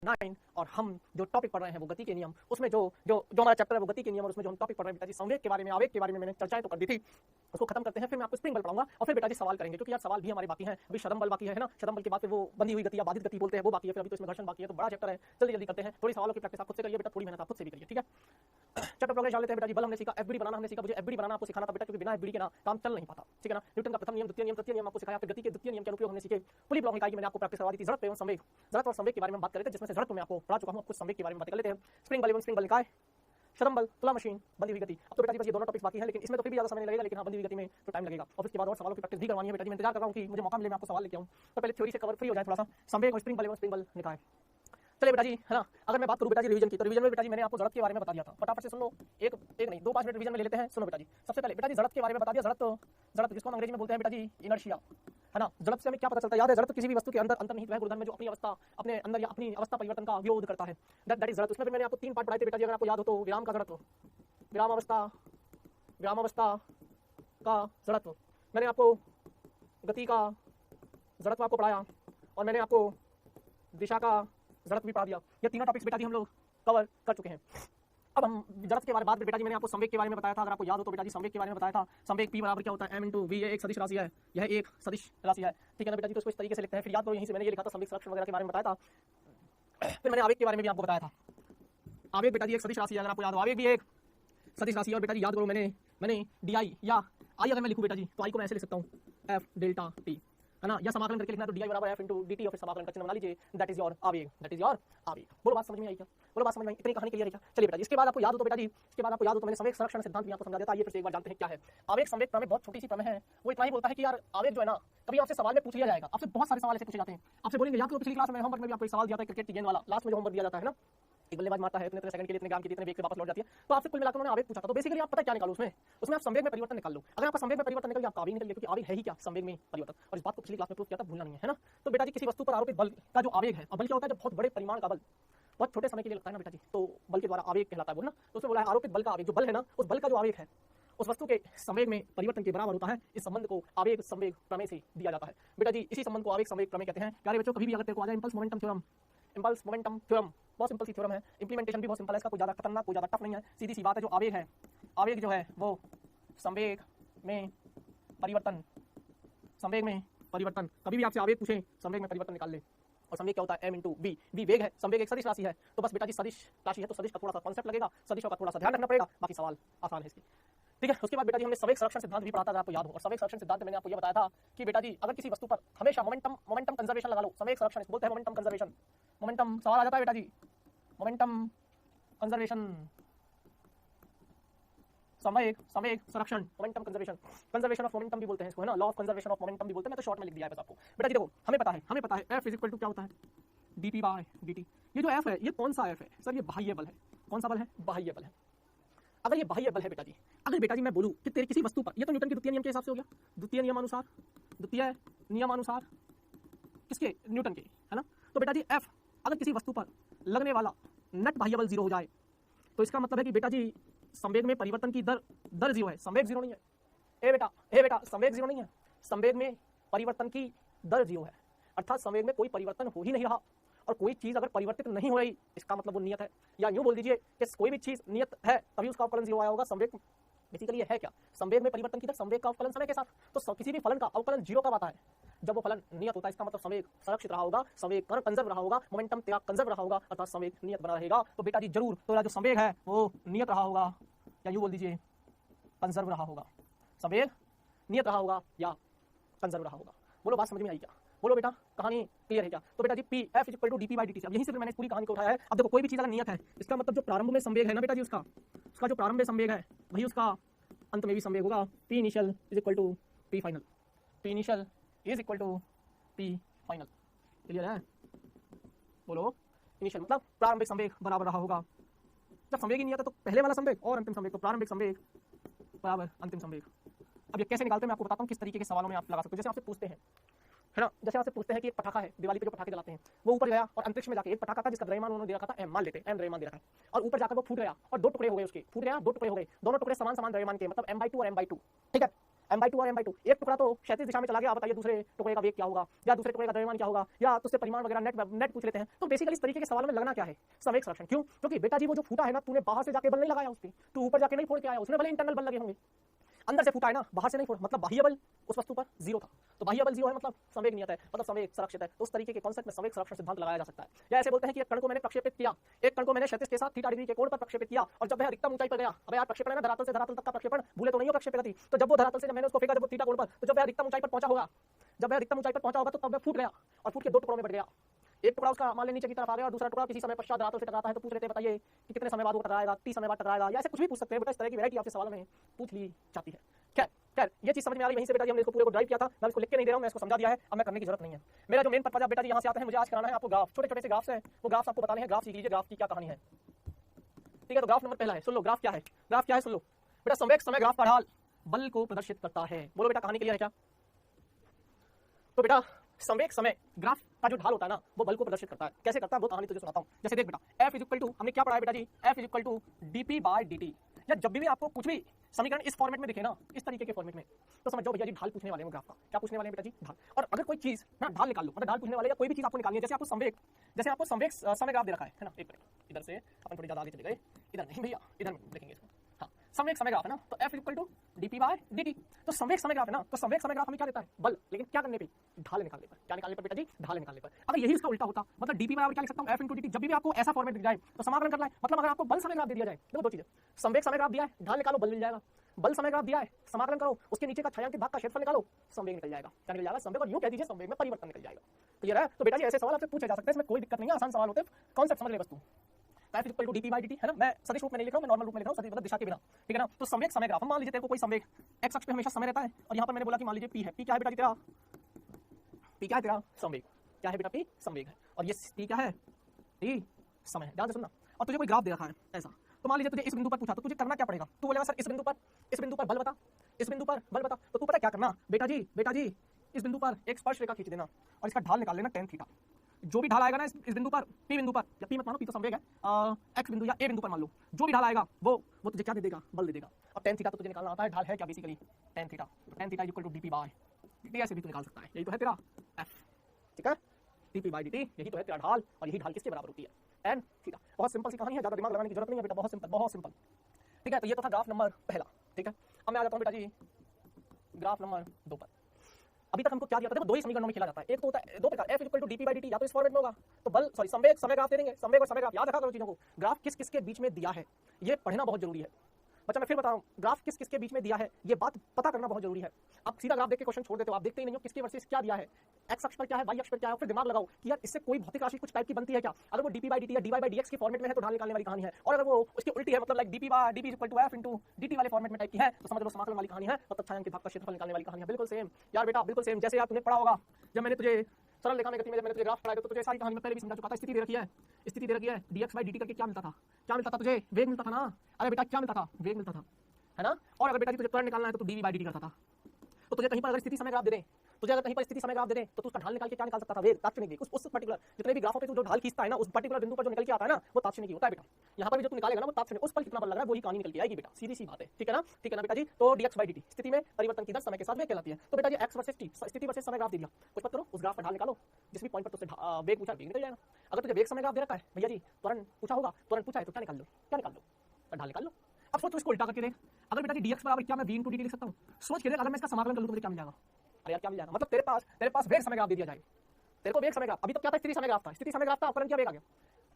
9 और हम जो टॉपिक पढ़ रहे हैं वो गति के नियम, उसमें जो जो जो हमारा चैप्टर है वो गति के नियम, और उसमें जो हम टॉपिक पढ़ रहे हैं बेटा जी संवेग के बारे में, आवेग के बारे में मैंने चर्चाएं तो कर दी थी, उसको खत्म करते हैं। फिर मैं आपको स्प्रिंग बल पढ़ाऊंगा और फिर बेटा जी सवाल करेंगे, क्योंकि यार सवाल भी हमारे बाकी हैं। अभी शरम बल बाकी है ना, शरम बल के बाद फिर वो बंधी हुई गति या बाधित गति बोलते हैं वो बाकी है, फिर अभी तो इसमें घर्षण बाकी है, तो बड़ा चैप्टर है, जल्दी जल्दी करते हैं। थोड़ी सवालों की प्रैक्टिस आप खुद से करिए बेटा, थोड़ी मेहनत आप खुद से भी करिए, ठीक है। चैप्टर प्रोग्रेस डाल लेते हैं बेटा जी। बल हमने सीखा, एफबीडी बनाना हमने सीखा, मुझे एफबीडी बनाना आपको सिखाना था बेटा, क्योंकि बिना एफबीडी के ना काम चल नहीं पाता, ठीक है ना। न्यूटन का प्रथम नियम, द्वितीय नियम, तृतीय नियम आपको सिखाया, फिर गति के द्वितीय नियम के अनुप्रयोग हमने सीखे। पुली ब्लॉक निकाय की मैंने आपको प्रैक्टिस करवा दी थी। जड़त्व एवं संवेग, जड़त्व और संवेग के बारे में बात कर रहे थे, जिसमें से जड़त्व मैं आपको पढ़ा चुका हूं, कुछ संवेग के बारे में बात कर लेते हैं। स्प्रिंग बल एवं स्प्रिंग बल निकाय, शरम बल, तुला मशीन, बंधी हुई गति। अब तो बेटा जी बस ये दोनों टॉपिक्स बाकी हैं, लेकिन इसमें तो फिर भी ज्यादा समय नहीं लगेगा, लेकिन हाँ बंधी हुई गति में तो टाइम लगेगा, और इसके बाद और सवालों की प्रैक्टिस भी करवानी है बेटा जी। मैं इंतजार कर रहा हूं कि मुझे मौका मिले, मैं आपको सवाल लेके आऊं, तो पहले थ्योरी से कवर फ्री हो जाए थोड़ा सा, संवेग और स्प्रिंग बल एवं स्प्रिंग बल निकाय। चलिए बेटा जी, है ना। अगर मैं बात करूं बेटा जी रिवीजन की, तो रिवीजन में बेटा जी मैंने आपको जड़त्व के बारे में बता दिया था, फटाफट से सुन लो, एक नहीं 2-5 मिनट रिवीजन में ले लेते हैं। सुनो बेटा जी, सबसे पहले बेटा जी जड़त्व के बारे में बता दिया। जड़त्व जिसको हम अंग्रेजी में बोलते हैं बेटा जी इनर्शिया, है ना। जड़त्व से हमें क्या पता चलता है, याद है, जड़त्व किसी भी वस्तु के अंदर अंतर्निहित वह गुणधर्म में जो अपनी अवस्था, अपने अंदर या अपनी अवस्था परिवर्तन का विरोध करता है, दैट इज जड़त्व। उसमें मैंने आपको 3 पार्ट पढ़ाए थे बेटा जी, अगर आपको याद हो तो। विराम का जड़त्व, विराम अवस्था का जड़त्व, मैंने आपको गति का जड़त्व आपको पढ़ाया, और मैंने आपको दिशा का जड़त्व भी पढ़ा दिया। ये तीनों टॉपिक्स बेटा जी हम लोग कवर कर चुके हैं। अब हम जड़त्व के बारे में बात बेटा जी, मैंने आपको संवेग के बारे में बताया था, अगर आपको याद हो तो बेटा जी संवेग के बारे में बताया था। संवेग p बराबर क्या होता है, m × v, ये एक सदिश राशि है, यह एक सदिश राशि है, ठीक है ना बेटा जी। तो इसको इस तरीके से लिखते हैं, फिर याद करो यहीं से मैंने ये लिखा था, संवेग संरक्षण वगैरह के बारे में बताया था। फिर मैंने आवेग के बारे में भी आपको बताया था। आवेग बेटा जी एक सदिश राशि है, अगर आपको याद हो, आवेग भी एक सदिश राशि है। और बेटा जी याद करो मैंने डी या आई अगर मैं लिखूं बेटा जी, तो आई को मैं ऐसे लिख सकता हूँ एफ डेल्टा टी, है ना, या समाकलन करके लिखना तो डी बराबर एफ इंटू डी टी, और फिर समाकलन का चिन्ह बना लीजिए, दैट इज योर आवेग, दैट इज योर आवेग। बोलो बात समझ में आई क्या, बोलो बात समझ में आई, इतनी कहानी क्लियर है क्या। चलिए बेटा जी, इसके बाद आपको याद हो तो बेटा जी, इसके बाद आपको याद हो तो मैंने संवेग संरक्षण सिद्धांत भी आपको समझा देता है। ये फिर से एक बार जानते हैं क्या है आवेग। संवेग प्रमेय बहुत छोटी सी प्रमेय है, वो इतना ही बोलता है कि यार आवेग जो है ना, कभी आपसे सवाल में पूछ लिया जाएगा, आपसे बहुत सारे सवाल ऐसे पूछे जाते हैं, आपसे बोलेंगे याद करो पिछली क्लास में होमवर्क में भी आपको एक सवाल दिया था क्रिकेट की गेंद वाला, लास्ट में जो होमवर्क दिया जाता है ना, एक बल्लेबाज मारता है इतने सेकंड के लिए, इतने ग्राम के लिए, इतने वेग से वापस लौट जाती है, तो आपसे कुल मिलाकर उन्होंने आवेग पूछा था। तो बेसिकली आप पता क्या निकालो उसमें आप संवेग में परिवर्तन निकाल लो। अगर आपका संवेग में परिवर्तन निकल गया, आपका आवेग निकल गया, क्योंकि आवेग है ही क्या, संवेग में परिवर्तन। और इस बात को पिछली क्लास में प्रूव किया था, भूलना नहीं है ना। तो बेटा जी किसी वस्तु पर आरोपित बल का जो आवेग है, और बल क्या होता है, जब बहुत बड़े परिमाण का बल बहुत छोटे समय के लिए लगता है ना बेटा जी, तो बल के द्वारा आवेग कहलाता है, बोलना। तो उसमें बोला है आरोपित बल का आवेग, जो बल है ना, उस बल का जो आवेग है उस वस्तु के संवेग में परिवर्तन के बराबर होता है। इस संबंध को आवेग संवेग प्रमेय से दिया जाता है बेटा जी। इसी संबंध को आवेग संवेग प्रमेय कहते हैं। प्यारे बच्चों, कभी भी अगर तेरे को आ जाए impulse momentum theorem, impulse momentum theorem बहुत सिंपल सी थ्योरम है, इंप्लीमेंटेशन भी बहुत सिंपल है इसका, कोई ज़्यादा खतरनाक कोई ज़्यादा टफ नहीं है, सीधी सी बात है। जो आवेग है, आवेग जो है वो संवेग में परिवर्तन, संवेग में परिवर्तन, कभी भी आपसे आवेग पूछे संवेग में परिवर्तन निकाल ले। और संवेग क्या होता है, m × v, v वेग है, संवेग एक सदिश राशि है। तो बस बेटा जी सदिश राशि है तो सदिश का थोड़ा सा कॉन्सेप्ट लगेगा, सदिशों का थोड़ा सा ध्यान रखना पड़ेगा, बाकी सवाल आसान है इसकी, ठीक है। उसके बाद बेटा जी हमने संवेग संरक्षण सिद्धांत भी पढ़ा था, अगर आपको याद हो। और संवेग संरक्षण सिद्धांत में मैंने आपको ये बताया था कि बेटा जी अगर किसी वस्तु पर हमेशा मोमेंटम कंजर्वेशन लगा लो, संवेग संरक्षण बोलते हैं मोमेंटम कंजर्वेशन। मोमेंटम सवाल आ जाता है बेटा जी, मोमेंटम कंजर्वेशन, संवेग संरक्षण, मोमेंटम कंजर्वेशन ऑफ मोमेंटम भी बोलते हैं इसको, है ना, law of conservation of momentum भी बोलते हैं। मैं तो शॉर्ट में लिख दिया है बस आपको। बेटा जी देखो हमें पता है f इज इक्वल टू क्या होता है, dt। ये जो f है ये कौन सा f है सर, ये बाह्य बल है। कौन सा बल है, बाह्य बल है। अगर ये बाह्य बल है बेटा जी, अगर बेटा जी मैं बोलूं कि तेरे किसी वस्तु पर, ये तो न्यूटन के द्वितीय नियम के हिसाब से हो गया, द्वितीय नियमानुसार किसके, न्यूटन के, है ना। तो बेटा जी f अगर किसी वस्तु पर लगने वाला नेट बाह्य बल 0 हो जाए, तो इसका मतलब है कि बेटा जी संवेग में परिवर्तन की दर 0 है, संवेग 0 नहीं है। ए बेटा संवेग 0 नहीं है, संवेग में परिवर्तन की दर 0 है, अर्थात संवेग में कोई परिवर्तन हो ही नहीं रहा। और कोई चीज अगर परिवर्तित नहीं हो रही, इसका मतलब वो नियत है, या यूं बोल दीजिए कि कोई भी चीज नियत है तभी उसका अवकलन 0 आया होगा। संवेग बेसिकली है क्या, संवेग में परिवर्तन की दर, संवेग का अवकलन समय के साथ। तो किसी भी फलन का अवकलन 0 कब आता है, जब वो फलन नियत होता है। इसका मतलब संवेग संरक्षित रहा होगा, संवेग कंजर्व रहा होगा, मोमेंटम तेरा कंजर्व रहा होगा, अर्थात संवेग नियत बना रहेगा। तो बेटा जी जरूर तो जो संवेग है वो नियत रहा होगा, या यूं बोल दीजिए कंजर्व रहा होगा, संवेग नियत रहा होगा या कंजर्व रहा होगा। बोलो बात समझ में आई क्या, बोलो बेटा कहानी क्लियर है क्या। तो बेटा जी P F equal to dp/dt, अब यहीं से मैंने पूरी कहानी को उठाया है। अब देखो कोई भी चीज अगर नियत है, इसका मतलब जो प्रारंभ में संवेग है ना बेटा जी, उसका जो प्रारंभ में संवेग है वही उसका अंत में भी संवेग होगा। p initial is equal to p final, p initial is equal to p final, clear है। बोलो इनिशियल मतलब प्रारंभिक संवेग बराबर रहा होगा, जब संवेग ही नहीं आता तो पहले वाला संवेग और अंतिम संवेग, तो प्रारंभिक संवेग बराबर अंतिम संवेग। अब ये कैसे निकालते हैं मैं आपको बताता हूँ, किस तरीके के सवालों में आप लगा सकते हो। जैसे आपसे पूछते हैं, है ना, जैसे आपसे पूछते हैं कि एक पटाखा है, दिवाली पे जो पटाखे जलाते हैं, वो ऊपर गया और अंतरिक्ष में जाके एक पटाखा था जिसका द्रव्यमान उन्होंने दे रखा था m, मान लेते हैं m द्रव्यमान दे रखा है, और ऊपर जाकर वो फूट गया और 2 टुकड़े हो गए उसके, फूट गया 2 टुकड़े हो गए, दोनों टुकड़े समान द्रव्यमान के, मतलब m/2 और m/2, ठीक है। m/2 और m/2, एक टुकड़ा तो क्षैतिज दिशा में चला गया, बताइए दूसरे टुकड़े का वेग क्या होगा, या दूसरे टुकड़े का द्रव्यमान क्या होगा, या तुझसे परिमाण वगैरह नेट पूछ लेते हैं। तो बेसिकली इस तरीके के सवालों में लगना क्या है, संवेग संरक्षण। क्यों? क्योंकि बेटा जी वो जो फूटा है ना, तूने बाहर से जाके बल नहीं लगाया उस पे, तू ऊपर जाके नहीं फोड़ के आया, उसमें भले इंटरनल बल लगे होंगे, अंदर से फूटा है ना, बाहर से नहीं फोड़ा, मतलब बाह्य बल उस वस्तु पर जीरो था, तो बाह्य बल जीरो है मतलब संवेग नियत है, मतलब संवेग सुरक्षित है। तो उस तरीके के कॉन्सेप्ट में संवेग संरक्षण सिद्धांत लगाया जा सकता है। या ऐसे बोलते हैं कि एक कण को मैंने प्रक्षेपित किया, एक कण को मैंने क्षैतिज के साथ थीटा डिग्री के कोण पर प्रक्षेपित किया, और जब वह अधिकतम ऊंचाई पर गया, अब यार प्रक्षेपण है ना, धरातल से धरातल तक का प्रक्षेपण, भूले तो नहीं हो प्रक्षेपण गति, तो जब वो धरातल से जब मैंने उसको फेंका, जब वो थीटा कोण पर, तो जब वह अधिकतम ऊंचाई पर पहुंचा होगा, जब वह अधिकतम ऊंचाई पर पहुंचा होगा, तो तब वह फूट गया और फूट के दो टुकड़ों में बढ़ गया। एक टुकड़ा उसका मान लीजिए नीचे की तरफ आ गया और दूसरा टुकड़ा किसी समय पश्चात धरातल से टकराता है। तो पूछ रहे थे बताइए कि कितने समय बाद वो टकराएगा, 30 समय बाद टकराएगा, या ऐसे कुछ भी पूछ सकते हैं बेटा। इस तरह की वैरायटी आपसे सवालों में पूछ ली जाती है। खैर ये चीज समझ में आ रही, वहीं से बेटा जी हमने इसको पूरे को ड्राइव किया था, मैं इसको लिख के नहीं दे रहा हूं, मैं इसको समझा दिया है, अब मैं करने की जरूरत नहीं है। मेरा जो मेन पर्पज है बेटा जी, यहाँ से आते हैं, मुझे आज कराना है आपको ग्राफ, छोटे छोटे से ग्राफ्स हैं, वो ग्राफ्स आपको बताने हैं। ग्राफ सीख लीजिए, ग्राफ की क्या कहानी है, ठीक है। तो ग्राफ नंबर पहला है, सुन लो ग्राफ क्या है, ग्राफ क्या है सुन लो बेटा। संवेग समय ग्राफ का ढाल बल को प्रदर्शित करता है। बोलो बेटा कहानी क्लियर है क्या? तो बेटा संवेग समय ग्राफ का जो ढाल होता है ना, वो बल को प्रदर्शित करता है। कैसे करता है वो कहानी तुझे सुनाता हूँ। जैसे देख बेटा, F इक्वल टू, हमने क्या पढ़ा है बेटा जी, F इक्वल टू dp/dt। या जब भी आपको कुछ भी समीकरण इस फॉर्मेट में दिखे ना, इस तरीके के फॉर्मेट में, तो समझ जाओ भैया जी ढाल पूछने वाले हैं ग्राफ का। क्या पूछने वाले हैं बेटा जी? ढाल। और अगर कोई चीज ना ढाल निकाल लो, मतलब ढाल पूछने वाले या कोई भी चीज आपको निकालनी है, जैसे आपको संवेग समय ग्राफ दे रखा है ना, एक मिनट इधर से अपन थोड़ी ज्यादा आगे चले गए, इधर नहीं भैया, इधर देखेंगे इसको। हाँ, संवेग समय ग्राफ है ना, तो F इक्वल टू dp/dt। तो संवेग समय ग्राफ है ना, तो संवेग समय ग्राफ हमें क्या देता है? बल। लेकिन क्या करने पे? ढाल निकालने पर। क्या निकालने पर बेटा जी? ढाल निकालने पर। अगर यही इसका उल्टा होता, मतलब dp बराबर क्या लिख सकता हूं? F into dt। जब भी आपको ऐसा फॉर्मेट दिख जाए तो समाकलन करना है, मतलब अगर आपको बल समय ग्राफ दे दिया जाए, देखो दो चीजें, संवेग समय ग्राफ दिया है, ढाल निकालो, बल मिल जाएगा। बल समय ग्राफ दिया है, समाकलन करो, उसके नीचे का छायांकित भाग का क्षेत्रफल निकालो, संवेग निकल जाएगा। क्या निकल जाएगा? संवेग। और यूं कह दीजिए संवेग में परिवर्तन निकल जाएगा। क्लियर है? तो बेटा जी ऐसे सवाल आपसे पूछे जा सकते हैं, इसमें कोई दिक्कत नहीं है, आसान सवाल होते हैं, कॉन्सेप्ट समझ ले बस तू। F इक्वल टू dp/dt है ना, मैं सदिश रूप में नहीं लिख रहा हूं, मैं नॉर्मल रूप में लिख रहा हूं, सदिश मतलब दिशा के बिना, ठीक है ना। तो संवेग समय ग्राफ, मान लीजिए तेरे को कोई संवेग x अक्ष पे हमेशा समय रहता है, और यहाँ पर मैंने बोला कि मान लीजिए p है। p क्या है बेटा जी तेरा? p क्या है तेरा? संवेग। क्या है बेटा? p संवेग है। और ये p क्या है? t समय है। ध्यान से सुनना। और तुझे कोई ग्राफ दे रखा है ऐसा, तो मान लीजिए तुझे इस बिंदु पर पूछा, तो तुझे करना क्या पड़ेगा? तू बोलेगा सर इस बिंदु पर बल बता, इस बिंदु पर बल बता। तो तू पता क्या करना बेटा जी, इस बिंदु पर एक स्पर्श रेखा खींच देना और इसका ढाल निकाल लेना tan थीटा। जो भी ढाल आएगा ना इस बिंदु पर, p बिंदु पर, या p मत मानो, p तो संवेग है, x बिंदु या a बिंदु पर मान लो, जो भी ढाल आएगा वो तुझे क्या दे देगा? बल दे देगा। अब tan थीटा तो तुझे निकालना आता है, ढाल है क्या बेसिकली? tan theta. तो tan theta equal to dp/dt, ऐसे भी तू निकाल सकता है। यही तो है तेरा f, ठीक है, dp/dt, यही तो है तेरा ढाल, और यही ढाल किसके बराबर होती है? tan theta. बहुत सिंपल सी कहानी है, ज्यादा दिमाग लगाने की जरूरत नहीं है बेटा, बहुत सिंपल, बहुत सिंपल, ठीक है। तो ये तो था ग्राफ नंबर पहला, ठीक है। अब मैं आ जाता हूँ बेटा जी ग्राफ नंबर 2 पर। अभी तक हमको क्या दिया था? देखो दो ही समीकरणों में खेला जाता है, एक तो होता है दो प्रकार, F इक्वल टू dp/dt, या तो इस फॉर्मेट में होगा तो बल संवेग समय ग्राफ दे देंगे, संवेग और समय ग्राफ याद रखा करो चीजों को। ग्राफ किस किस के बीच में दिया है ये पढ़ना बहुत जरूरी है बच्चा। मैं फिर बता रहा हूँ, ग्राफ किस किस के बीच में दिया है ये बात पता करना बहुत जरूरी है। आप सीधा ग्राफ देख के क्वेश्चन छोड़ देते हो, आप देखते ही नहीं हो किसकी वर्सेस क्या दिया है, एक्स अक्ष पर क्या है, वाई अक्ष पर क्या है, फिर दिमाग लगाओ कि यार इससे कोई भौतिक राशि कुछ टाइप की बनती है क्या। अगर वो dp/dt या dy/dx की फॉर्मेट में है तो ढाल निकालने वाली कहानी है, और अगर वो उसकी उल्टी है, मतलब like dp equal to f into dt वाले फॉर्मेट में टाइप की है, तो समझ लो समाकलन वाली कहानी है, मतलब छायांकित भाग का क्षेत्रफल निकालने वाली कहानी है। बिल्कुल सेम यार बेटा, बिल्कुल सेम। जैसे यार तुमने पढ़ा होगा, जब मैंने तुझे सरल रेखा में गति में जब मैंने तुझे ग्राफ पढ़ाया तो तुझे सारी कहानी में पहले भी समझा चुका था। स्थिति दे रखी है, स्थिति दे रखी है, dx/dt करके क्या मिलता था? क्या मिलता था तुझे? वेग मिलता था ना। अरे बेटा क्या मिलता था? वेग मिलता था, है ना। और अगर बेटा जी तुझे त्वरण निकालना है तो dv/dt करता था। तो तुझे कहीं पर अगर स्थिति समय ग्राफ दे दें, तुझे अगर कहीं पर स्थिति समय ग्राफ दे दें, तो तू उसका ढाल निकाल के क्या निकाल सकता था? वेग, तात्क्षणिक वेग। उस पर्टिकुलर जितने भी ग्राफों पे तू जो ढाल खींचता है ना, उस पर्टिकुलर बिंदु पर जो निकल के आता है ना, वो तात्क्षणिक होता है बेटा। यहाँ पर भी जो तू निकालेगा ना, वो तात्क्षणिक, उस पर कितना बल लग रहा है वही कहानी निकल के आएगी बेटा, सीधी सी बात है, ठीक है ना, ठीक है ना बेटा जी। तो dx/dt स्थिति में परिवर्तन की दर समय के साथ वेग कहलाती है। तो बेटा जी x वर्सेस t, स्थिति वर्सेस समय ग्राफ दे दिया, कुछ मत करो, उस ग्राफ पर ढाल निकालो, जिस भी पॉइंट पर तुझसे वेग पूछा वेग निकल जाएगा। अगर तुझे वेग समय ग्राफ दे रखा है भैया जी, त्वरण पूछा होगा, त्वरण पूछा है तो क्या निकाल लो, क्या निकाल लो? ढाल निकाल लो। अब सोच, इसको उल्टा करके देख, अगर बेटा जी dx बराबर क्या मैं v into dt लिख सकता हूँ? सोच के देख, अगर मैं इसका समाकलन कर लूं तो मुझे क्या मिल जाएगा? अरे यार क्या मिल जाएगा? मतलब तेरे पास वेग समय ग्राफ दे दिया जाए, तेरे को वेग समय ग्राफ, अभी तो क्या था? स्थिति समय ग्राफ था, स्थिति समय ग्राफ था, अपकरण क्या वेग आ गया,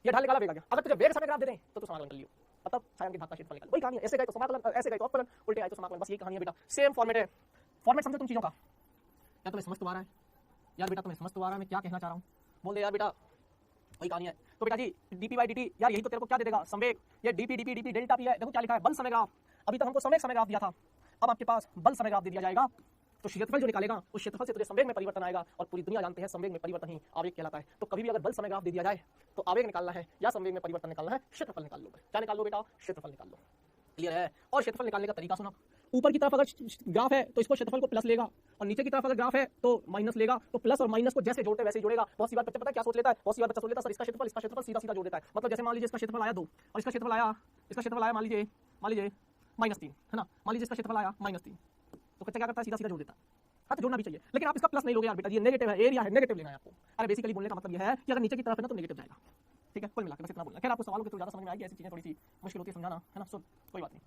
ये ढाल निकाला वेग आ गया। अगर तुझे वेग समय ग्राफ दे दें तो तू समाकलन कर लियो, मतलब छायांकित भाग का क्षेत्रफल निकाल। वही कहानी है, ऐसे गए तो समाकलन, ऐसे गए तो अपकरण, उल्टे आए तो समाकलन, बस यही कहानी है बेटा। सेम फॉर्मेट है, फॉर्मेट समझो तुम चीजों का। क्या तुम्हें समझ तो आ रहा है यार बेटा? तुम्हें समझ तो आ रहा है मैं क्या कहना चाह रहा हूँ? बोल दे यार बेटा, वही कहानी है। तो बेटा जी dp/dt यार यही तो तेरे को क्या दे देगा? संवेग। ये dp डेल्टा p है, देखो क्या लिखा है? बल समय ग्राफ। अभी तक हमको समय ग्राफ दिया था, अब आपके पास बल समय ग्राफ दे दिया जाएगा, तो क्षेत्रफल जो निकालेगा उस क्षेत्रफल से तुझे संवेग में परिवर्तन आएगा, और पूरी दुनिया जानते हैं संवेग में परिवर्तन ही आवेग कहलाता है। तो कभी भी अगर बल समय ग्राफ दे दिया जाए तो आवेग निकालना है या संवेग में परिवर्तन निकालना है, क्षेत्रफल निकाल लो। क्या निकाल लो बेटा? क्षेत्रफल निकाल लो। क्लियर है? और क्षेत्रफल निकालने का तरीका सुना, ऊपर की तरफ अगर ग्राफ है तो इसको क्षेत्रफल को प्लस लेगा, और नीचे की तरफ अगर ग्राफ है तो माइनस लेगा। तो प्लस और माइनस को जैसे जोड़ते वैसे ही जोड़ेगा। बहुत सी बार बच्चा पता है क्या सोच लेता है? बहुत सी बार बच्चा सोच लेता है सर इसका क्षेत्रफल सीधा सीधा जोड़ देता है। मतलब जैसे मान लीजिए इसका क्षेत्रफल आया 2 और इसका क्षेत्रफल आया मान लीजिए -3, है ना। मान लीजिए इसका क्षेत्रफल आया -3, तो कच्चा क्या करता है, सीधा सीधा जोड़ देता है। हाँ तो जोड़ना भी चाहिए, लेकिन आप इसका प्लस नहीं लोगे यार बेटा जी, ये नेगेटिव है, एरिया है, नेगेटिव लेना है आपको। अरे बेसिकली बोलने का मतलब ये है कि अगर नीचे की तरफ है ना तो नेगेटिव जाएगा, ठीक है, कुल मिलाकर बस इतना बोलना। खैर आपको सवालों के थ्रू ज़्यादा समझ में आएगी, ऐसी चीज़ें थोड़ी सी मुश्किल होती है समझाना, है ना, सो कोई बात नहीं।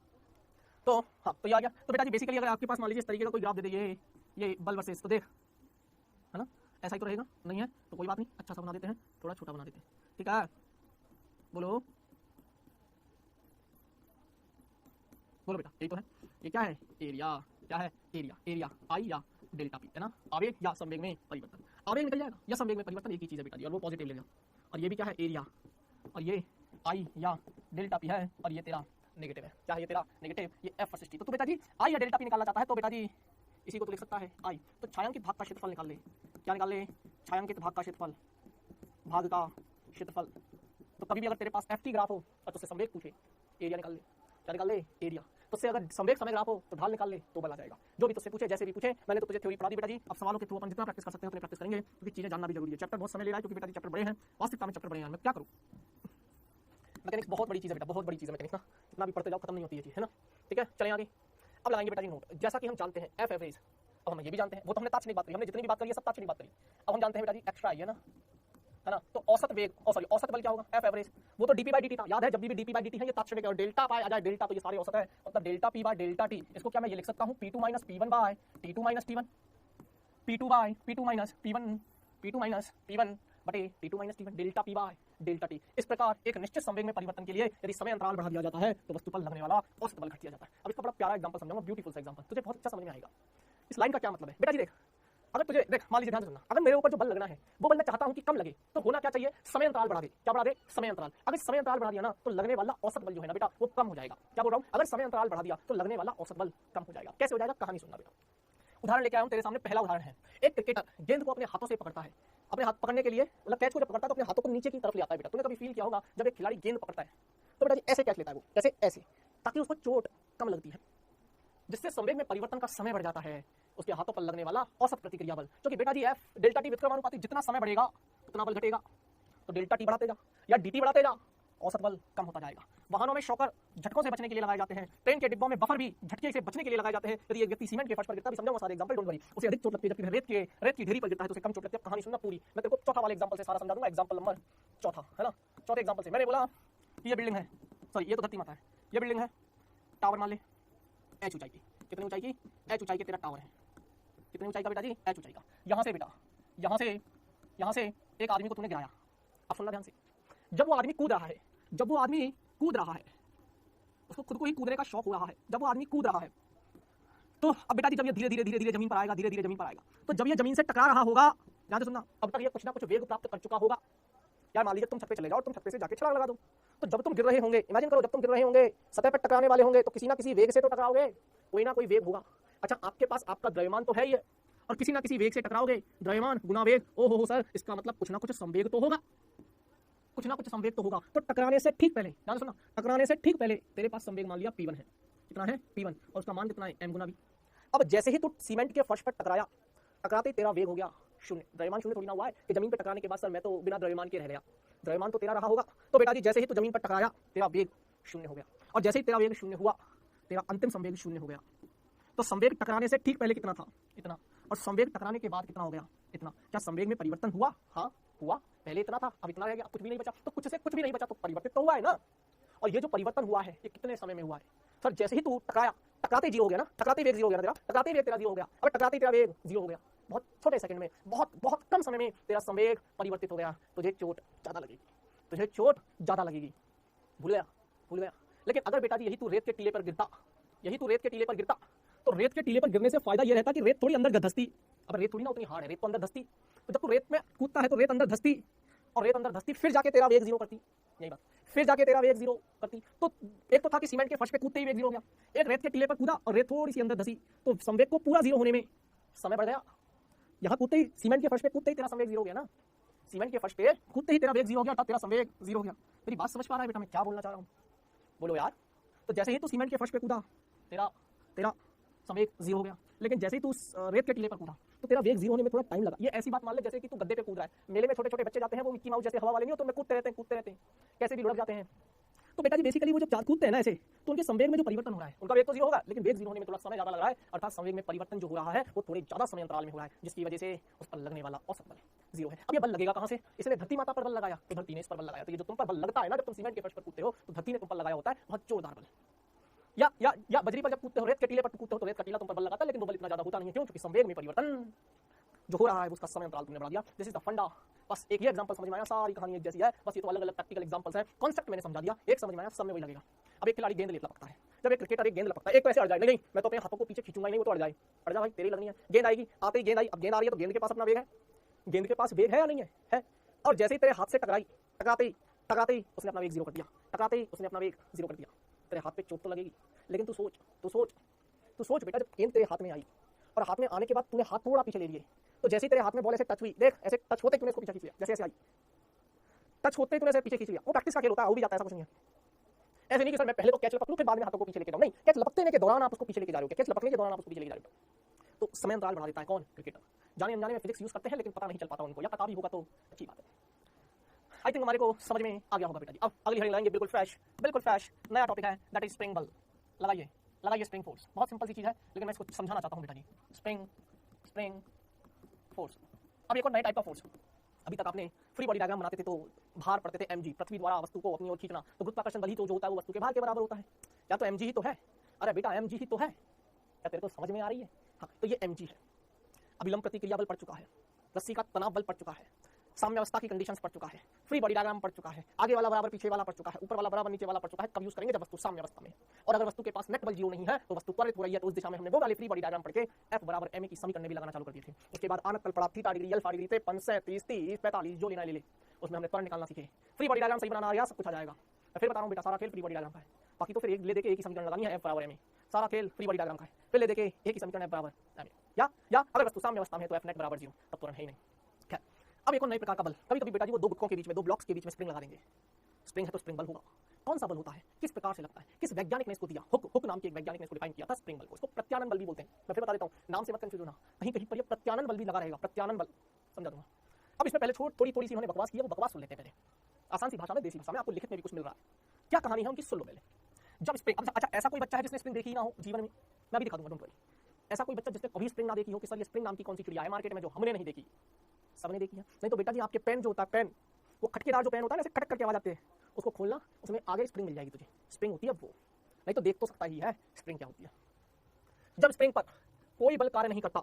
तो हाँ तो ये आ गया। तो बेटा जी बेसिकली अगर आपके पास मान लीजिए इस तरीके का कोई ग्राफ दे दे, ये बल वर्सेस, तो देख, है ना, ऐसा ही तो रहेगा, नहीं है तो कोई बात नहीं, अच्छा सा बना देते हैं, थोड़ा छोटा बना देते हैं, ठीक है, बोलो बोलो बेटा, यही तो है। ये क्या है, एरिया, क्या है, एरिया, एरिया आई या डेल्टा पी, है ना, आवेग या संवेग में परिवर्तन, आवेग निकल जाएगा या संवेग में परिवर्तन, एक ही चीज़ है बेटा जी, और वो पॉजिटिव लेगा। और ये भी क्या है, एरिया, और ये आई या डेल्टा पी है, और ये तेरा नेगेटिव है, क्या है ये तेरा नेगेटिव, ये एफ वर्सेस टी। तो बेटा जी आई या डेल्टा पी निकालना चाहता है तो बेटा जी इसी को तो लिख सकता है आई, तो छायांकित भाग का क्षेत्रफल निकाल ले, क्या निकाल ले, छायांकित भाग का क्षेत्रफल, भाग का क्षेत्रफल। तो कभी भी अगर तेरे पास एफ टी ग्राफ हो और तुझसे संवेग पूछे, एरिया निकाल ले, क्या निकाल ले, एरिया। तो उससे अगर संवेग समय ग्राफ हो तो ढाल निकाल ले, तो बल आ जाएगा। जो भी तुझसे पूछे, जैसे भी पूछे, मैंने तो तुझे थ्योरी पढ़ा दी बेटा जी, अब सवालों के थ्रू अपन जितना प्रैक्टिस कर सकते हैं उतनी प्रैक्टिस करेंगे, क्योंकि चीजें जानना भी जरूरी है। चैप्टर बहुत समय ले रहा है क्योंकि बेटा जी चैप्टर बड़े हैं, वास्तविकता में चैप्टर बड़े हैं, मैं क्या करूँ। मैकेनिक्स बहुत बड़ी चीज़ है बेटा, बहुत बड़ी चीज़ है मैकेनिक्स ना, जितना भी पढ़ते जाओ खत्म नहीं होती है चीज़, है ना, ठीक है। चलें आगे, अब लगाएंगे बेटा जी नोट। जैसा कि हम जानते हैं एफ एवरेज, अब हम ये भी जानते हैं, वो तो हमने ताछ नहीं बात करी, हमने जितनी भी बात करी है सब ताछ नहीं बात करी। अब हम जानते हैं बेटा जी एक्स्ट्रा आई है ना, तो औसत वेग, सॉरी औसत बल क्या होगा, एफ एवरेज, वो तो डीपी बाई डी था, याद है, जब भी डीपी बाई डी है ये ताक्ष वेग, और डेल्टा पाई आ जाए डेल्टा, तो ये सारे औसत है, मतलब delta P by delta T. इसको क्या मैं ये लिख सकता हूँ, P2 minus P1 by T2 minus T1, P2 by P2 minus P1, P2 minus P1 बटे T2 minus T1, delta P by delta T. इस प्रकार एक निश्चित संवेग में परिवर्तन के लिए यदि समय अंतराल बढ़ा दिया जाता है तो वस्तु पर लगने वाला औसत बल घट दिया जाता है। अब इसका बड़ा प्यारा एग्जांपल समझाऊंगा, ब्यूटीफुल सा एग्जांपल, तुझे बहुत अच्छा समझ में आएगा। इस लाइन का क्या मतलब है बेटा जी, देख, अगर तुझे देख, मान लीजिए ध्यान से सुनना, अगर मेरे ऊपर जो बल लगना है वो बल मैं चाहता हूं कि कम लगे, तो होना क्या चाहिए, समय अंतराल बढ़ा दे, क्या बढ़ा दे, समय अंतराल। अगर समय अंतराल बढ़ा दिया ना तो लगने वाला औसत बल जो है ना बेटा वो कम हो जाएगा। क्या बोल रहा हूं, अगर समय अंतराल बढ़ा दिया तो लगने वाला औसत बल कम हो जाएगा। कैसे हो जाएगा, कहानी सुनना बेटा। उदाहरण लेके आया हूं तेरे सामने, पहला उदाहरण है, एक क्रिकेटर गेंद को अपने हाथों से पकड़ता है, अपने हाथ पकड़ने के लिए, मतलब कैच को जब पकड़ता है तो अपने हाथों को नीचे की तरफ ले आता है बेटा। तूने कभी फील किया होगा जब एक खिलाड़ी गेंद पकड़ता है तो बेटा जी ऐसे कैच लेता है वो, जैसे ऐसे, ताकि उसको चोट कम लगती है, जिससे संवेग में परिवर्तन का समय बढ़ जाता है, उसके हाथों पर लगने वाला औसत प्रतिक्रिया बल, जो कि बेटा जी एफ डेल्टा टी व्युत्क्रमानुपाती, जितना समय बढ़ेगा उतना बल घटेगा, तो डेल्टा टी बढ़ाते जा या dt बढ़ाते जा, औसत बल कम होता जाएगा। वाहनों में शॉकर झटकों से बचने के लिए लगाए जाते हैं, ट्रेन के डिब्बों में बफर भी झटके से बचने के लिए लगाए जाते हैं। यदि एक व्यक्ति सीमेंट के फर्श पर गिरता, भी समझाऊंगा सारे एग्जांपल, डोंट वरी, उसे अधिक चोट लगती है, जबकि रेत की ढेरी पर गिरता है तो उसे कम चोट लगती है। कहानी सुनना पूरी, मैं तेरे को चौथा वाले एग्जांपल से सारा समझा दूंगा, एग्जांपल नंबर चौथा, है ना। चौथे एग्जांपल से मैंने बोला कि ये बिल्डिंग है, सॉरी ये तो धरती माता है, ये बिल्डिंग है, टावर मान ले एच ऊंचाई की, कितनी ऊंचाई की, एच ऊंचाई के तेरा टावर है, कितनी ऊंचाई का बेटा जी, एच ऊंचाई का। यहाँ से बेटा, यहाँ से एक आदमी को तूने गिराया। अब सुनना ध्यान से, जब वो आदमी कूद रहा है, जब वो आदमी कूद रहा है, उसको खुद को ही कूदने का शौक हो रहा है, जब वो आदमी कूद रहा है तो अब बेटा जी जब ये धीरे धीरे जमीन पर आएगा, धीरे धीरे जमीन पर आएगा, तो जब ये जमीन से टकरा रहा होगा, ध्यान से सुनना, अब तक ये कुछ ना कुछ वेग प्राप्त कर चुका होगा। यार मान लीजिए तुम छत पे चले जाओ और तुम छत पे से जाके छलांग लगा दो, तो जब तुम गिर रहे होंगे, इमेजिन करो जब तुम गिर रहे होंगे, सतह पर टकराने वाले होंगे, तो किसी ना किसी वेग से तो टकराओगे, कोई ना कोई वेग होगा। अच्छा आपके पास आपका द्रव्यमान तो है ही है, और किसी ना किसी वेग से टकराओगे, द्रव्यमान गुना वेग, ओ सर, इसका मतलब कुछ ना कुछ संवेग तो होगा, कुछ ना कुछ संवेग तो होगा। तो टकराने से ठीक पहले, ध्यान सुनना, टकराने से ठीक पहले तेरे पास संवेग मान लिया P1 है, कितना है P1, और उसका मान कितना है m गुना v। अब जैसे ही तू सीमेंट के फर्श पर टकराया, टकराते तेरा वेग हो गया शून्य, द्रव्यमान शून्य थोड़ी ना हुआ है कि जमीन पर टकराने के बाद सर मैं तो बिना द्रव्यमान के रह गया, द्रव्यमान तो तेरा रहा होगा। तो बेटा जी जैसे ही तू जमीन पर टकराया तेरा वेग शून्य हो गया, और जैसे ही तेरा वेग शून्य हुआ तेरा अंतिम संवेग शून्य हो गया। तो संवेग टकराने से ठीक पहले कितना था, इतना, और संवेग टकराने के बाद कितना हो गया, इतना। क्या संवेग में परिवर्तन हुआ, हाँ हुआ, पहले इतना था अब इतना रह गया, कुछ भी नहीं बचा, तो कुछ से कुछ भी नहीं बचा तो परिवर्तित तो हुआ है ना। और ये जो परिवर्तन हुआ है ये कितने समय में हुआ है सर, जैसे ही तू टकराया, टकराते जीरो हो गया ना, टकराते वेग जीरो हो गया तेरा, टकराते वेग तेरा जीरो हो गया, अब टकराते तेरा वेग जीरो हो गया, बहुत छोटे सेकंड में, बहुत कम समय में तेरा संवेग परिवर्तित हो गया, तुझे चोट ज्यादा लगेगी, तुझे चोट ज्यादा लगेगी, भूल गया। लेकिन अगर बेटा जी यही तू रेत के टीले पर गिरता, यही तू रेत के टीले पर गिरता, तो रेत के टीले पर गिरने से फायदा ये रहता कि रेत थोड़ी अंदर धंसती। अब रेत थोड़ी ना उतनी हार्ड है, रेत तो अंदर धंसती, तो जब तू रेत में कूदता है तो रेत अंदर धंसती, और रेत अंदर धंसती फिर जाके तेरा वेग जीरो करती, यही बात, फिर जाके तेरा वेग जीरो करती। तो एक तो था कि सीमेंट के फर्श पे कूदते ही वेग जीरो हो गया, एक रेत के टीले पर कूदा और रेत थोड़ी सी अंदर धंसी, तो संवेग को पूरा जीरो होने में समय बढ़ गया। यहाँ कूदते ही, सीमेंट के फर्श पे कूदते ही तेरा संवेग जीरो हो गया ना, सीमेंट के फर्श पे कूदते ही तेरा वेग जीरो हो गया, अर्थात तेरा संवेग जीरो हो गया। मेरी बात समझ पा रहा है बेटा मैं क्या बोलना चाह रहा हूँ, बोलो यार। तो जैसे ही तू सीमेंट के फर्श पे कूदा तेरा संवेग जीरो हो गया, लेकिन जैसे ही तू रेत के टीले पर कूदा तो तेरा वेग जीरो होने में थोड़ा टाइम लगा। ये ऐसी बात मान ले जैसे कि तू गद्दे पे कूद रहा है, मेले में छोटे छोटे बच्चे जाते हैं, वो मिक्की माउस जैसे हवा वाले नहीं हो, तो उनमें कूदते रहते हैं, कैसे भी लुढ़क जाते हैं। तो बेटा जी बेसिकली वो जब कूदते हैं ना ऐसे, तो उनके संवेग में जो परिवर्तन हो रहा है, उनका वेग तो 0 होगा, लेकिन वेग 0 होने में थोड़ा समय ज्यादा लग रहा है, अर्थात संवेग में परिवर्तन जो हो रहा है वो थोड़े ज्यादा समय अंतराल में हो रहा है, जिसकी वजह से उस पर लगने वाला औसत बल 0 है। अब ये बल लगेगा कहां से? इसने धरती माता पर बल लगाया, तो धरती ने इस पर बल लगाया, तो ये जो तुम पर बल लगता है ना, जब तुम सीमेंट के फर्श पर कूदते हो तो धरती ने तुम पर लगाया होता है बहुत जोरदार बल। या बजरी पर जब कूदते हो, रेत के टीले पर कूदते हो, तो रेत का टीला तुम पर बल लगाता है, लेकिन वो बल इतना ज्यादा होता नहीं है। क्यों? क्योंकि संवेग में परिवर्तन जो हो रहा है उसका समय अंतराल तुमने बढ़ा दिया। दिस इज द फंडा। बस एक ये एग्जांपल समझ में आया, सारी कहानी एक जैसी है, बस ये तो अलग अलग प्रैक्टिकल एग्जांपल्स हैं, कॉन्सेप्ट मैंने समझा दिया, एक समझ में आया, सब में वही लगेगा। अब एक खिलाड़ी गेंद ले लपकता है, जब एक क्रिकेटर एक गेंद लपकता है, एक तो ऐसे अड़ जाए, नहीं मैं तो अपने हाथों को पीछे खींचूंगा नहीं, वो तो अड़ जाए, अड़ जा भाई, तेरी लगनी है, गेंद आएगी, आते ही गेंद आई, अब गेंद आ रही है तो गेंद के पास अपना वेग है, गेंद के पास वेग है या नहीं है, और जैसे ही तेरे हाथ से टकराई, टकराते ही उसने अपना वेग 0 कर दिया, टकराते ही उसने अपना वेग 0 कर दिया, तेरे हाथ पे चोट तो लगेगी, लेकिन तू सोच बेटा, जब गेंद तेरे हाथ में आई और हाथ में आने के बाद तूने हाथ थोड़ा पीछे ले लिए, तो जैसे ही तेरे हाथ में बॉल ऐसे टच हुई, देख ऐसे टच होते तूने इसको पीछे खींच लिया, जैसे ऐसे आई, टच होते तूने ऐसे पीछे खींच लिया, वो प्रैक्टिस का खेल होता है, हो भी जाता है, ऐसा कुछ नहीं है। ऐसे नहीं कि सर मैं पहले तो कैच लपक लूं फिर बाद में हाथों को पीछे लेके जाऊं, नहीं, कैच लपकने के दौरान आप उसको पीछे लेके जा रहे हो, कैच लपकने के दौरान आप उसको पीछे लेके जा रहे हो, तो समय अंतराल बढ़ा देता है कौन? क्रिकेटर। जाने अनजाने में फिजिक्स यूज करते हैं, लेकिन पता नहीं चल पाता उनको, या पता भी होगा तो अच्छी बात है। आई थिंक हमारे को समझ में आ गया होगा बेटा जी। अब अगली हेडिंग लाएंगे बिल्कुल फ्रेश नया टॉपिक है, दैट इज स्प्रिंग बल। लगाइए स्प्रिंग फोर्स, बहुत सिंपल सी चीज है, लेकिन मैं इसको समझाना चाहता हूँ बेटा जी। Spring force. अब एक और नया टाइप का फोर्स। अभी तक आपने फ्री बॉडी डायग्राम बनाते थे तो भार पढ़ते थे mg, पृथ्वी द्वारा वस्तु को अपनी ओर खींचना, तो गुरुत्वाकर्षण बल ही तो जो होता है वो वस्तु के भार के बराबर होता है, या तो mg ही तो है। अरे बेटा mg ही तो है, क्या तेरे को समझ में आ रही है? हाँ, तो ये mg है। अभिलंब प्रतिक्रिया बल पड़ चुका है, रस्सी का तनाव बल पड़ चुका है, साम्यावस्था की कंडीशंस पड़ चुका है, फ्री बॉडी डायग्राम पड़ चुका है, आगे वाला बराबर पीछे वाला पड़ चुका है, ऊपर वाला बराबर नीचे वाला पड़ चुका है। कब यूज करेंगे? जब वस्तु साम्यावस्था में। और अगर वस्तु के पास नेट बल 0 नहीं है तो वस्तु त्वरित हो रही है, तो उस दिशा में हमने वो वाले फ्री बॉडी डायग्राम पढ़ के F बराबर ma की समीकरण भी लगाना चालू कर दिए थे। उसके बाद आनत तल पड़ा, थीटा डिग्री, अल्फा डिग्री, 53, 30, 45 जो लेना ले ले, उसमें हमने त्वरण निकालना सीखे। फ्री बॉडी डायग्राम सही बनाना आ गया, सब कुछ आ जाएगा। मैं फिर बता रहा हूँ बेटा, सारा खेल फ्री बॉडी डायग्राम का है। बाकी तो फिर एक ले देके एक ही समीकरण लगानी है, F बराबर ma। सारा खेल फ्री बॉडी डायग्राम का है, फिर ले देके एक ही समीकरण F बराबर ma, या अगर वस्तु साम्यावस्था में है तो F नेट बराबर 0, तब त्वरण है ही नहीं। अब एक और नए प्रकार का बल, कभी कभी बेटा जी वो दो गुटकों के बीच में, दो ब्लॉक्स के बीच में स्प्रिंग लगा देंगे। स्प्रिंग है तो स्प्रिंग बल होगा। कौन सा बल होता है, किस प्रकार से लगता है, किस वैज्ञानिक ने इसको दिया? हुक नाम के एक वैज्ञानिक ने इसको डिफाइन किया था स्प्रिंग बल को। इसको प्रत्यानन बल भी बोलते हैं। मैं फिर बता देता हूँ, नाम से मत कंफ्यूज होना, कहीं कहीं पर ये प्रत्यानन बल भी लगा रहेगा, प्रत्यानन बल समझा दूंगा। अब इसमें पहले थोड़ी सी उन्होंने बकवास की है, वो बकवास सुन लेते हैं पहले, आसान सी भाषा में, देसी भाषा में, आपको लिखित में भी कुछ मिल रहा है। क्या कहानी है उनकी, सुन लो पहले। जब स्प्रिंग, अच्छा ऐसा कोई बच्चा है जिसने स्प्रिंग देखी ना हो जीवन में? मैं भी दिखा दूंगा, डोंट वरी। ऐसा कोई बच्चा जिसने कभी स्प्रिंग ना देखी हो कि सर ये स्प्रिंग नाम की कौन सी चिड़िया है मार्केट में जो हमने नहीं देखी? सबने देखी है। नहीं तो बेटा जी आपके पेन जो होता है, पेन वो खटकेदार जो पेन होता है ना, ऐसे खटक करके आवाज आती है, उसको खोलना, उसमें आगे स्प्रिंग मिल जाएगी तुझे। स्प्रिंग होती है वो, नहीं तो देख तो सकता ही है स्प्रिंग क्या होती है। जब स्प्रिंग पर कोई बल कार्य नहीं करता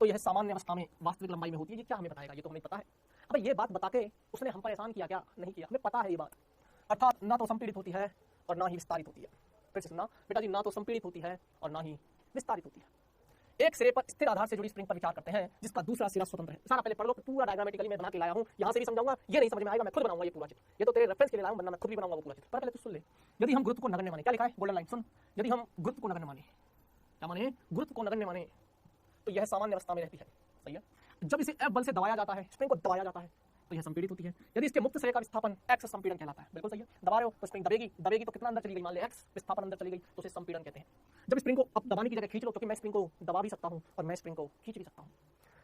तो यह सामान्य अवस्था में वास्तविक लंबाई में होती है। ये क्या हमें बताएगा? ये तो हमें पता है। अब ये बात बता के उसने हम पर एहसान किया क्या? नहीं किया, हमें पता है ये बात। अर्थात ना तो संपीड़ित होती है और ना ही विस्तारित होती है। फिर से सुनना बेटा जी, ना तो संपीड़ित होती है और ना ही विस्तारित होती है। एक सिरे पर स्थिर आधार से जुड़ी स्प्रिंग पर विचार करते हैं जिसका दूसरा सिरा स्वतंत्र है। सारा पहले पढ़ लो, पूरा डायग्रामेटिकली मैं बना के लाया हूं, यहां से भी समझाऊंगा। ये नहीं समझ में आएगा, मैं खुद बनाऊंगा ये पूरा चित्र। ये तो तेरे रेफरेंस के लिए लाया हूं, वरना मैं खुद भी बनाऊंगा वो पूरा चित्र। पर पहले तो सुन ले। यदि हम गुरुत्व को नगण्य माने, क्या लिखा है गोल्डन लाइन सुन, यदि हम गुरुत्व को नगण्य माने, क्या माने? गुरुत्व को नगण्य माने, तो यह सामान्य अवस्था में रहती है। सही है। जब इसे F बल से दबाया जाता है, स्प्रिंग को दबाया जाता है, तो यह संपीड़ित होती है। यदि इसके मुक्त सिरे का विस्थापन x संपीड़न कहलाता है। बिल्कुल सही है। दबा रहे हो तो स्प्रिंग दबेगी तो कितना अंदर चली गई? मान ले x, विस्थापन अंदर चली गई तो उसे संपीड़न कहते हैं। जब स्प्रिंग को अब दबाने की जगह खींच लो, क्योंकि मैं स्प्रिंग को दबा भी सकता हूं और मैं स्प्रिंग को खींच भी सकता हूं,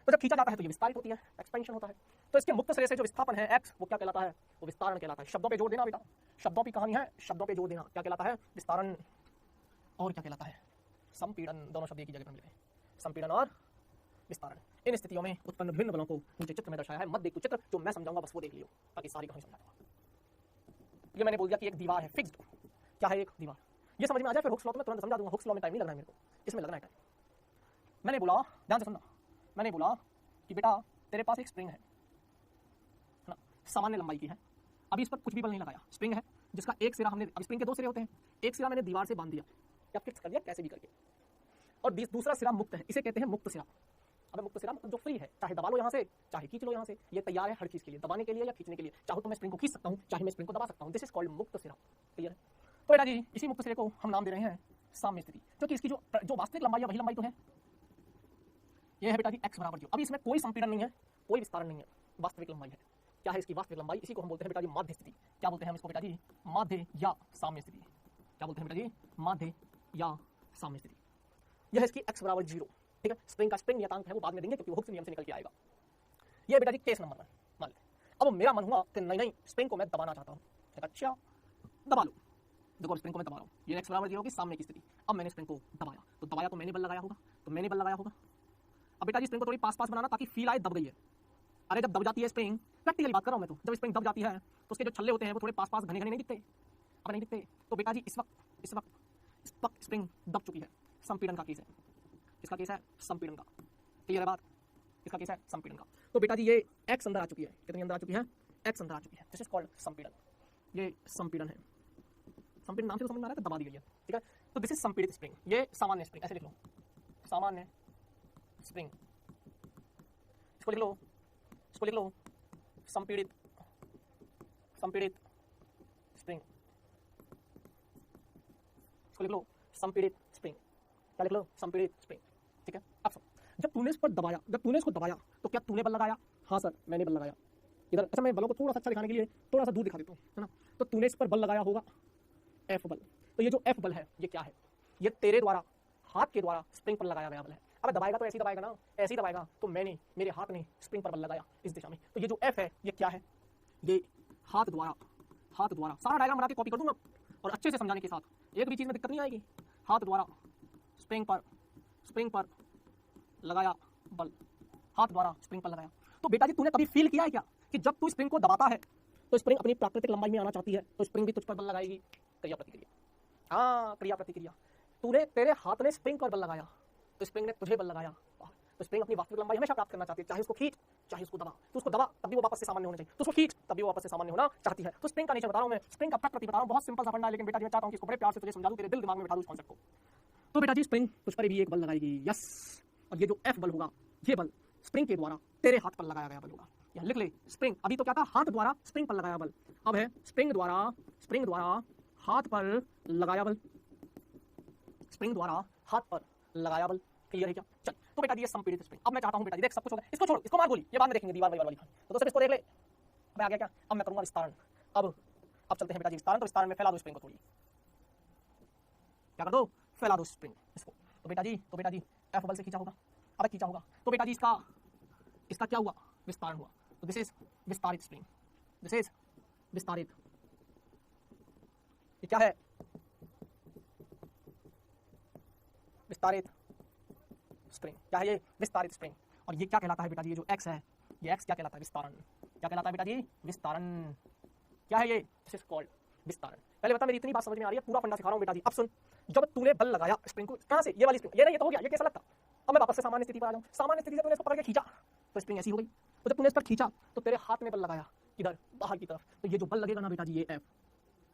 तो जब खींचा जाता है तो ये विस्तारित होती है, एक्सपेंशन होता है। तो इसके मुक्त सिरे से जो विस्थापन है x, वो क्या कहलाता है? वो विस्तारण कहलाता है। शब्दों पे जोड़ देना बेटा, शब्दों की कहानी है, शब्दों पे जोड़ देना। क्या कहलाता है? विस्तारण। और क्या कहलाता है? संपीड़न। दोनों शब्द एक ही जगह पर मिले, संपीड़न और विस्तारण। इन स्थितियों में उत्पन्न विभिन्न बलों को नीचे चित्र में दर्शाया है। मत देख तू चित्र, जो मैं समझाऊंगा बस वो देख लियो, ताकि सारी कहानी समझ आए। ये मैंने बोल दिया कि एक दीवार है, फिक्स्ड। क्या है? एक दीवार। ये समझ में आ जाए फिर हुक्स लॉ तो मैं तुरंत समझा दूंगा। हुक्स लॉ में टाइम नहीं लगना है मेरे को, इसमें लगना है टाइम। मैंने बोला, ध्यान से सुनना, मैंने बोला कि बेटा तेरे पास एक स्प्रिंग है ना, सामान्य लंबाई की है। अभी इस पर कुछ भी बल नहीं लगाया, स्प्रिंग है जिसका एक सिरा हमने, अब स्प्रिंग के दो सिरे होते हैं, एक सिरा मैंने दीवार से बांध दिया या फिक्स कर दिया कैसे भी करके, और दूसरा सिरा मुक्त है, इसे कहते हैं मुक्त सिरा। अब मुक्त सिरा मतलब जो फ्री है, चाहे दबा लो यहाँ से, चाहे खींच लो यहाँ से, ये तैयार है हर चीज के लिए, दबाने के लिए या खींचने के लिए। चाहे तो मैं स्प्रिंग को खींच सकता हूँ, चाहे मैं स्प्रिंग को दबा सकता हूँ। दिस इज कॉल्ड मुक्त सिरा। क्लियर है? तो बेटा जी इसी मुक्त सिरे को हम नाम दे रहे हैं साम्य स्थिति, क्योंकि इसकी जो वास्तविक लंबाई है वही लंबाई तो है। ये है बेटा जी x बराबर 0। अभी इसमें कोई संपीड़न नहीं है, कोई विस्तारण नहीं है, वास्तविक लंबाई है। क्या है इसकी वास्तविक लंबाई? इसी को हम बोलते हैं बेटा जी माध्य स्थिति। क्या बोलते हैं हम इसको बेटा जी? माध्य या साम्य स्थिति। क्या बोलते हैं बेटा जी? माध्य या साम्य स्थिति। यह है इसकी x बराबर 0। ठीक है। स्प्रिंग का स्प्रिंग नियतांक है वो बाद में देंगे, क्योंकि हुक्स नियम से निकल के आएगा। ये बेटा जी केस नंबर 1 मान लेते हैं। अब मेरा मन हुआ कि नहीं स्प्रिंग को मैं दबाना चाहता हूँ। अच्छा दबा लो, देखो स्प्रिंग को मैं दबा रहा हूँ, ये x बराबर 0 होगी सामने की स्थिति। अब मैंने स्प्रिंग को दबाया, तो दबाया तो मैंने बल लगाया होगा, तो मैंने बल लगाया होगा। अब बेटा जी स्प्रिंग को थोड़ी पास पास बनाना ताकि फील आए दब गई है। अरे जब दब जाती है स्प्रिंग, प्रैक्टिकली बात कर रहा हूँ मैं, तो जब स्प्रिंग दब जाती है तो उसके जो छल्ले होते हैं वो थोड़े पास पास घने घने नहीं दिखते, अब नहीं दिखते। तो बेटा जी इस वक्त स्प्रिंग दब चुकी है, संपीड़न का केस है, इसका केस है संपीड़न का, क्लियर है बात, इसका केस है संपीड़न का। तो बेटा जी ये x अंदर आ चुकी है, कितनी अंदर आ चुकी है, x अंदर आ चुकी है, दिस इज कॉल्ड संपीड़न, ये संपीड़न है। संपीड़न नाम से तो समझ में आ रहा है, दबा दी गई है, ठीक है। तो दिस इज संपीड़ित स्प्रिंग, ये सामान्य स्प्रिंग, ऐसे लिख लो सामान्य स्प्रिंग, इसको लिख लो, इसको लिख लो संपीड़ित संपीड़ित स्प्रिंग, इसको लिख लो संपीड़ित स्प्रिंग, क्या लिख लो, संपीड़ित स्प्रिंग, ठीक है। अब जब तूने इस पर दबाया, जब तूने इसको दबाया तो क्या तूने बल लगाया, हाँ सर मैंने बल लगाया। इधर अच्छा मैं बलों को थोड़ा सा अच्छा दिखाने के लिए थोड़ा सा दूर दिखा देता हूँ, है ना। तो तूने इस पर बल लगाया होगा F बल, तो ये जो F बल है ये क्या है, ये तेरे द्वारा हाथ के द्वारा स्प्रिंग पर लगाया गया बल है। अब दबाएगा तो ऐसे ही दबाएगा ना, ऐसे ही दबाएगा, तो मैंने मेरे हाथ ने स्प्रिंग पर बल लगाया इस दिशा में, तो ये जो F है ये क्या है, ये हाथ द्वारा सारा डायग्राम बना के कॉपी कर दूंगा और अच्छे से समझाने के साथ, एक भी चीज़ में दिक्कत नहीं आएगी। हाथ द्वारा स्प्रिंग पर लगाया बल, हाथ द्वारा स्प्रिंग पर लगाया। तो बेटा जी तूने कभी फील किया है क्या कि जब तू स्प्रिंग को दबाता है तो स्प्रिंग अपनी प्राकृतिक लंबाई में आना चाहती है, तो स्प्रिंग भी तुझ पर बल लगाएगी, क्रिया प्रतिक्रिया, हाँ क्रिया प्रतिक्रिया। तूने तेरे हाथ ने स्प्रिंग पर बल लगाया तो स्प्रिंग ने तुझे बल लगाया, तो स्प्रिंग अपनी वास्तविक लंबाई हमेशा प्राप्त करना चाहती है, चाहे उसको खींच चाहे उसको दबा, तो उसको दबा तभी वो वापस से सामान्य होना चाहिए, तो उसको खींच तभी वो वापस से सामान्य होना चाहती है। तो स्प्रिंग का नेचर बता रहा हूं मैं, स्प्रिंग का प्रकृति बता रहा हूं, बहुत सिंपल सा फंडा है, लेकिन बेटा जी मैं चाहता हूं कि इसको बड़े प्यार से तुझे समझा दूं, तेरे दिल दिमाग में बैठा दूं इस कॉन्सेप्ट को। तो बेटा जी स्प्रिंग तुझ पर भी एक बल लगाएगी, यस, और ये जो F बल होगा ये बल स्प्रिंग के द्वारा तेरे हाथ पर लगाया गया बल होगा। यहाँ लिख ले स्प्रिंग, अभी तो क्या था हाथ द्वारा स्प्रिंग पर लगाया बल, अब है स्प्रिंग द्वारा हाथ पर लगाया बल, स्प्रिंग द्वारा हाथ पर लगाया बल, क्लियर है क्या। चल तो बेटा जी ये संपीड़ित स्प्रिंग। अब मैं चाहता हूं बेटा जी देख सब कुछ हो गया, इसको छोड़, इसको मार गोली, ये बाद में देखेंगे दीवार वाली कहानी, तो सिर्फ इसको देख ले। अब आ गया क्या, अब मैं करूंगा विस्तारण। अब चलते हैं बेटा जी विस्तारण, तो विस्तारण में फैला दो स्प्रिंग को, थोड़ी क्या कर दो, फैला दो स्प्रिंग इसको। तो बेटा जी F बल से खींचा होगा, अब खींचा होगा तो बेटा जी इसका क्या हुआ, विस्तारण हुआ, तो दिस इज विस्तारित स्प्रिंग, दिस इज विस्तारित, ये क्या है, विस्तारित स्प्रिंग, क्या है ये, विस्तारित स्प्रिंग। और ये क्या कहलाता है बेटा जी, ये जो x है ये x क्या कहलाता है, विस्तारण, क्या कहलाता है बेटा जी, विस्तारण, क्या है ये, दिस इज कॉल्ड विस्तारण। पहले बता मेरी इतनी बात समझ में आ रही है, पूरा फंडा सिखा रहा हूं बेटा जी। अब सुन, जब तूने बल लगाया स्प्रिंग को, कहां से, ये वाली स्प्रिंग, ये नहीं ये तो हो गया, ये कैसा लगता, अब मैं वापस से सामान्य स्थिति पर आ जाऊं, सामान्य स्थिति से तूने इसको पकड़ के खींचा तो स्प्रिंग ऐसी हो गई, तो जब तूने इस पर खींचा तो तेरे हाथ में बल लगाया इधर बाहर की तरफ, तो ये जो बल लगेगा ना बेटा जी ये F,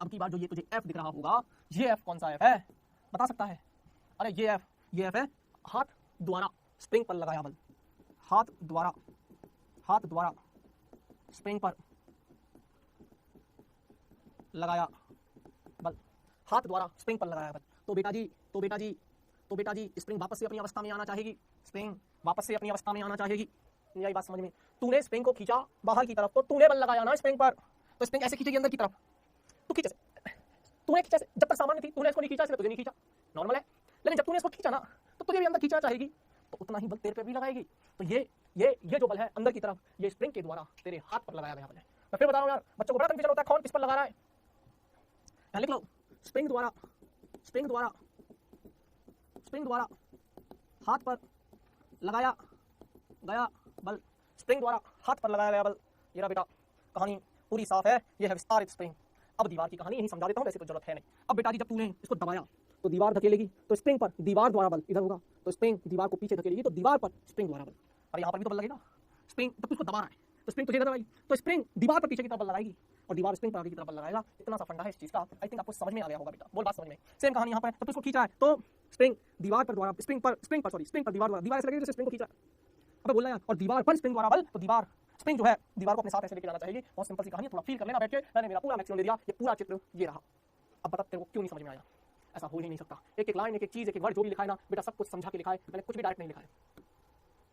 अब की बार जो ये तुझे F दिख रहा होगा, ये F कौन सा F है, बता सकता है, अरे ये F है हाथ द्वारा स्प्रिंग पर लगाया बल, हाथ द्वारा स्प्रिंग पर लगाया बल, हाथ द्वारा स्प्रिंग पर लगाया बल। तो बेटा जी स्प्रिंग वापस से अपनी अवस्था में आना चाहेगी, स्प्रिंग वापस से अपनी अवस्था में आना चाहेगी, यही बात समझ में। तूने स्प्रिंग को खींचा बाहर की तरफ, तो तूने बल लगाया ना स्प्रिंग पर, तो स्प्रिंग ऐसे खींचेगी अंदर की तरफ, तो खींचे तूने खींचा, जब तक सामान्य थी तूने इसको नहीं खींचा, इसलिए तुझे नहीं खींचा, नॉर्मल है। लेकिन जब तूने इसको खींचा ना तो तुझे भी अंदर खींचना चाहेगी, तो उतना ही बल तेरे पे भी लगाएगी। तो ये जो बल है अंदर की तरफ, ये स्प्रिंग के द्वारा तेरे हाथ पर लगाया गया बल है। मैं फिर बता रहा हूं यार, बच्चों को बड़ा कंफ्यूजन होता है कौन किस पर लगा रहा है। यहां लिख लो स्प्रिंग द्वारा हाथ पर लगाया गया बल, स्प्रिंग द्वारा हाथ पर लगाया गया बल। ये रहा बेटा, कहानी पूरी साफ है, ये है विस्तारित स्प्रिंग। अब दीवार की कहानी यही समझा देता हूं, वैसे कोई जरूरत है नहीं। अब बेटा जी जब तूने इसको दबाया तो दीवार धकेलेगी, तो स्प्रिंग पर दीवार द्वारा बल इधर होगा, तो स्प्रिंग दीवार को पीछे धकेलेगी, तो दीवार पर स्प्रिंग द्वारा बल, और यहाँ पर भी तो बल लगेगा, स्प्रिंग जब तू इसको दबा रहा है तो स्प्रिंग तुझे दबाएगी, तो स्प्रिंग दीवार पर पीछे की तरफ बल लगाएगी और दीवार स्प्रिंग पर आगे की तरफ बल लगाएगा। इतना सा फंडा है इस चीज का, आई थिंक आपको समझ में आ गया होगा बेटा, बोल बात समझ में। सेम कहानी यहाँ पर, जब तू इसको खींच रहा है तो स्प्रिंग दीवार पर द्वारा स्प्रिंग पर दीवार द्वारा, दीवार ऐसे लगेगी जैसे स्प्रिंग को खींच रहा है, अब बोल रहा है, और दीवार पर स्प्रिंग द्वारा बल, तो दीवार स्प्रिंग जो है दीवार को अपने साथ ऐसे लेके जाना चाहिए। बहुत सिंपल सी कहानी, थोड़ा फील कर लेना बैठ के, मैंने मेरा पूरा मैक्सिमम दे दिया, ये पूरा चित्र ये रहा। अब बता तेरे को क्यों नहीं समझ में आया, ऐसा हो ही नहीं सकता। एक एक लाइन, एक एक चीज, एक एक वर्ड जो भी लिखा है ना बेटा, सब कुछ समझा के लिखा है, मैंने कुछ भी डायरेक्ट नहीं लिखा है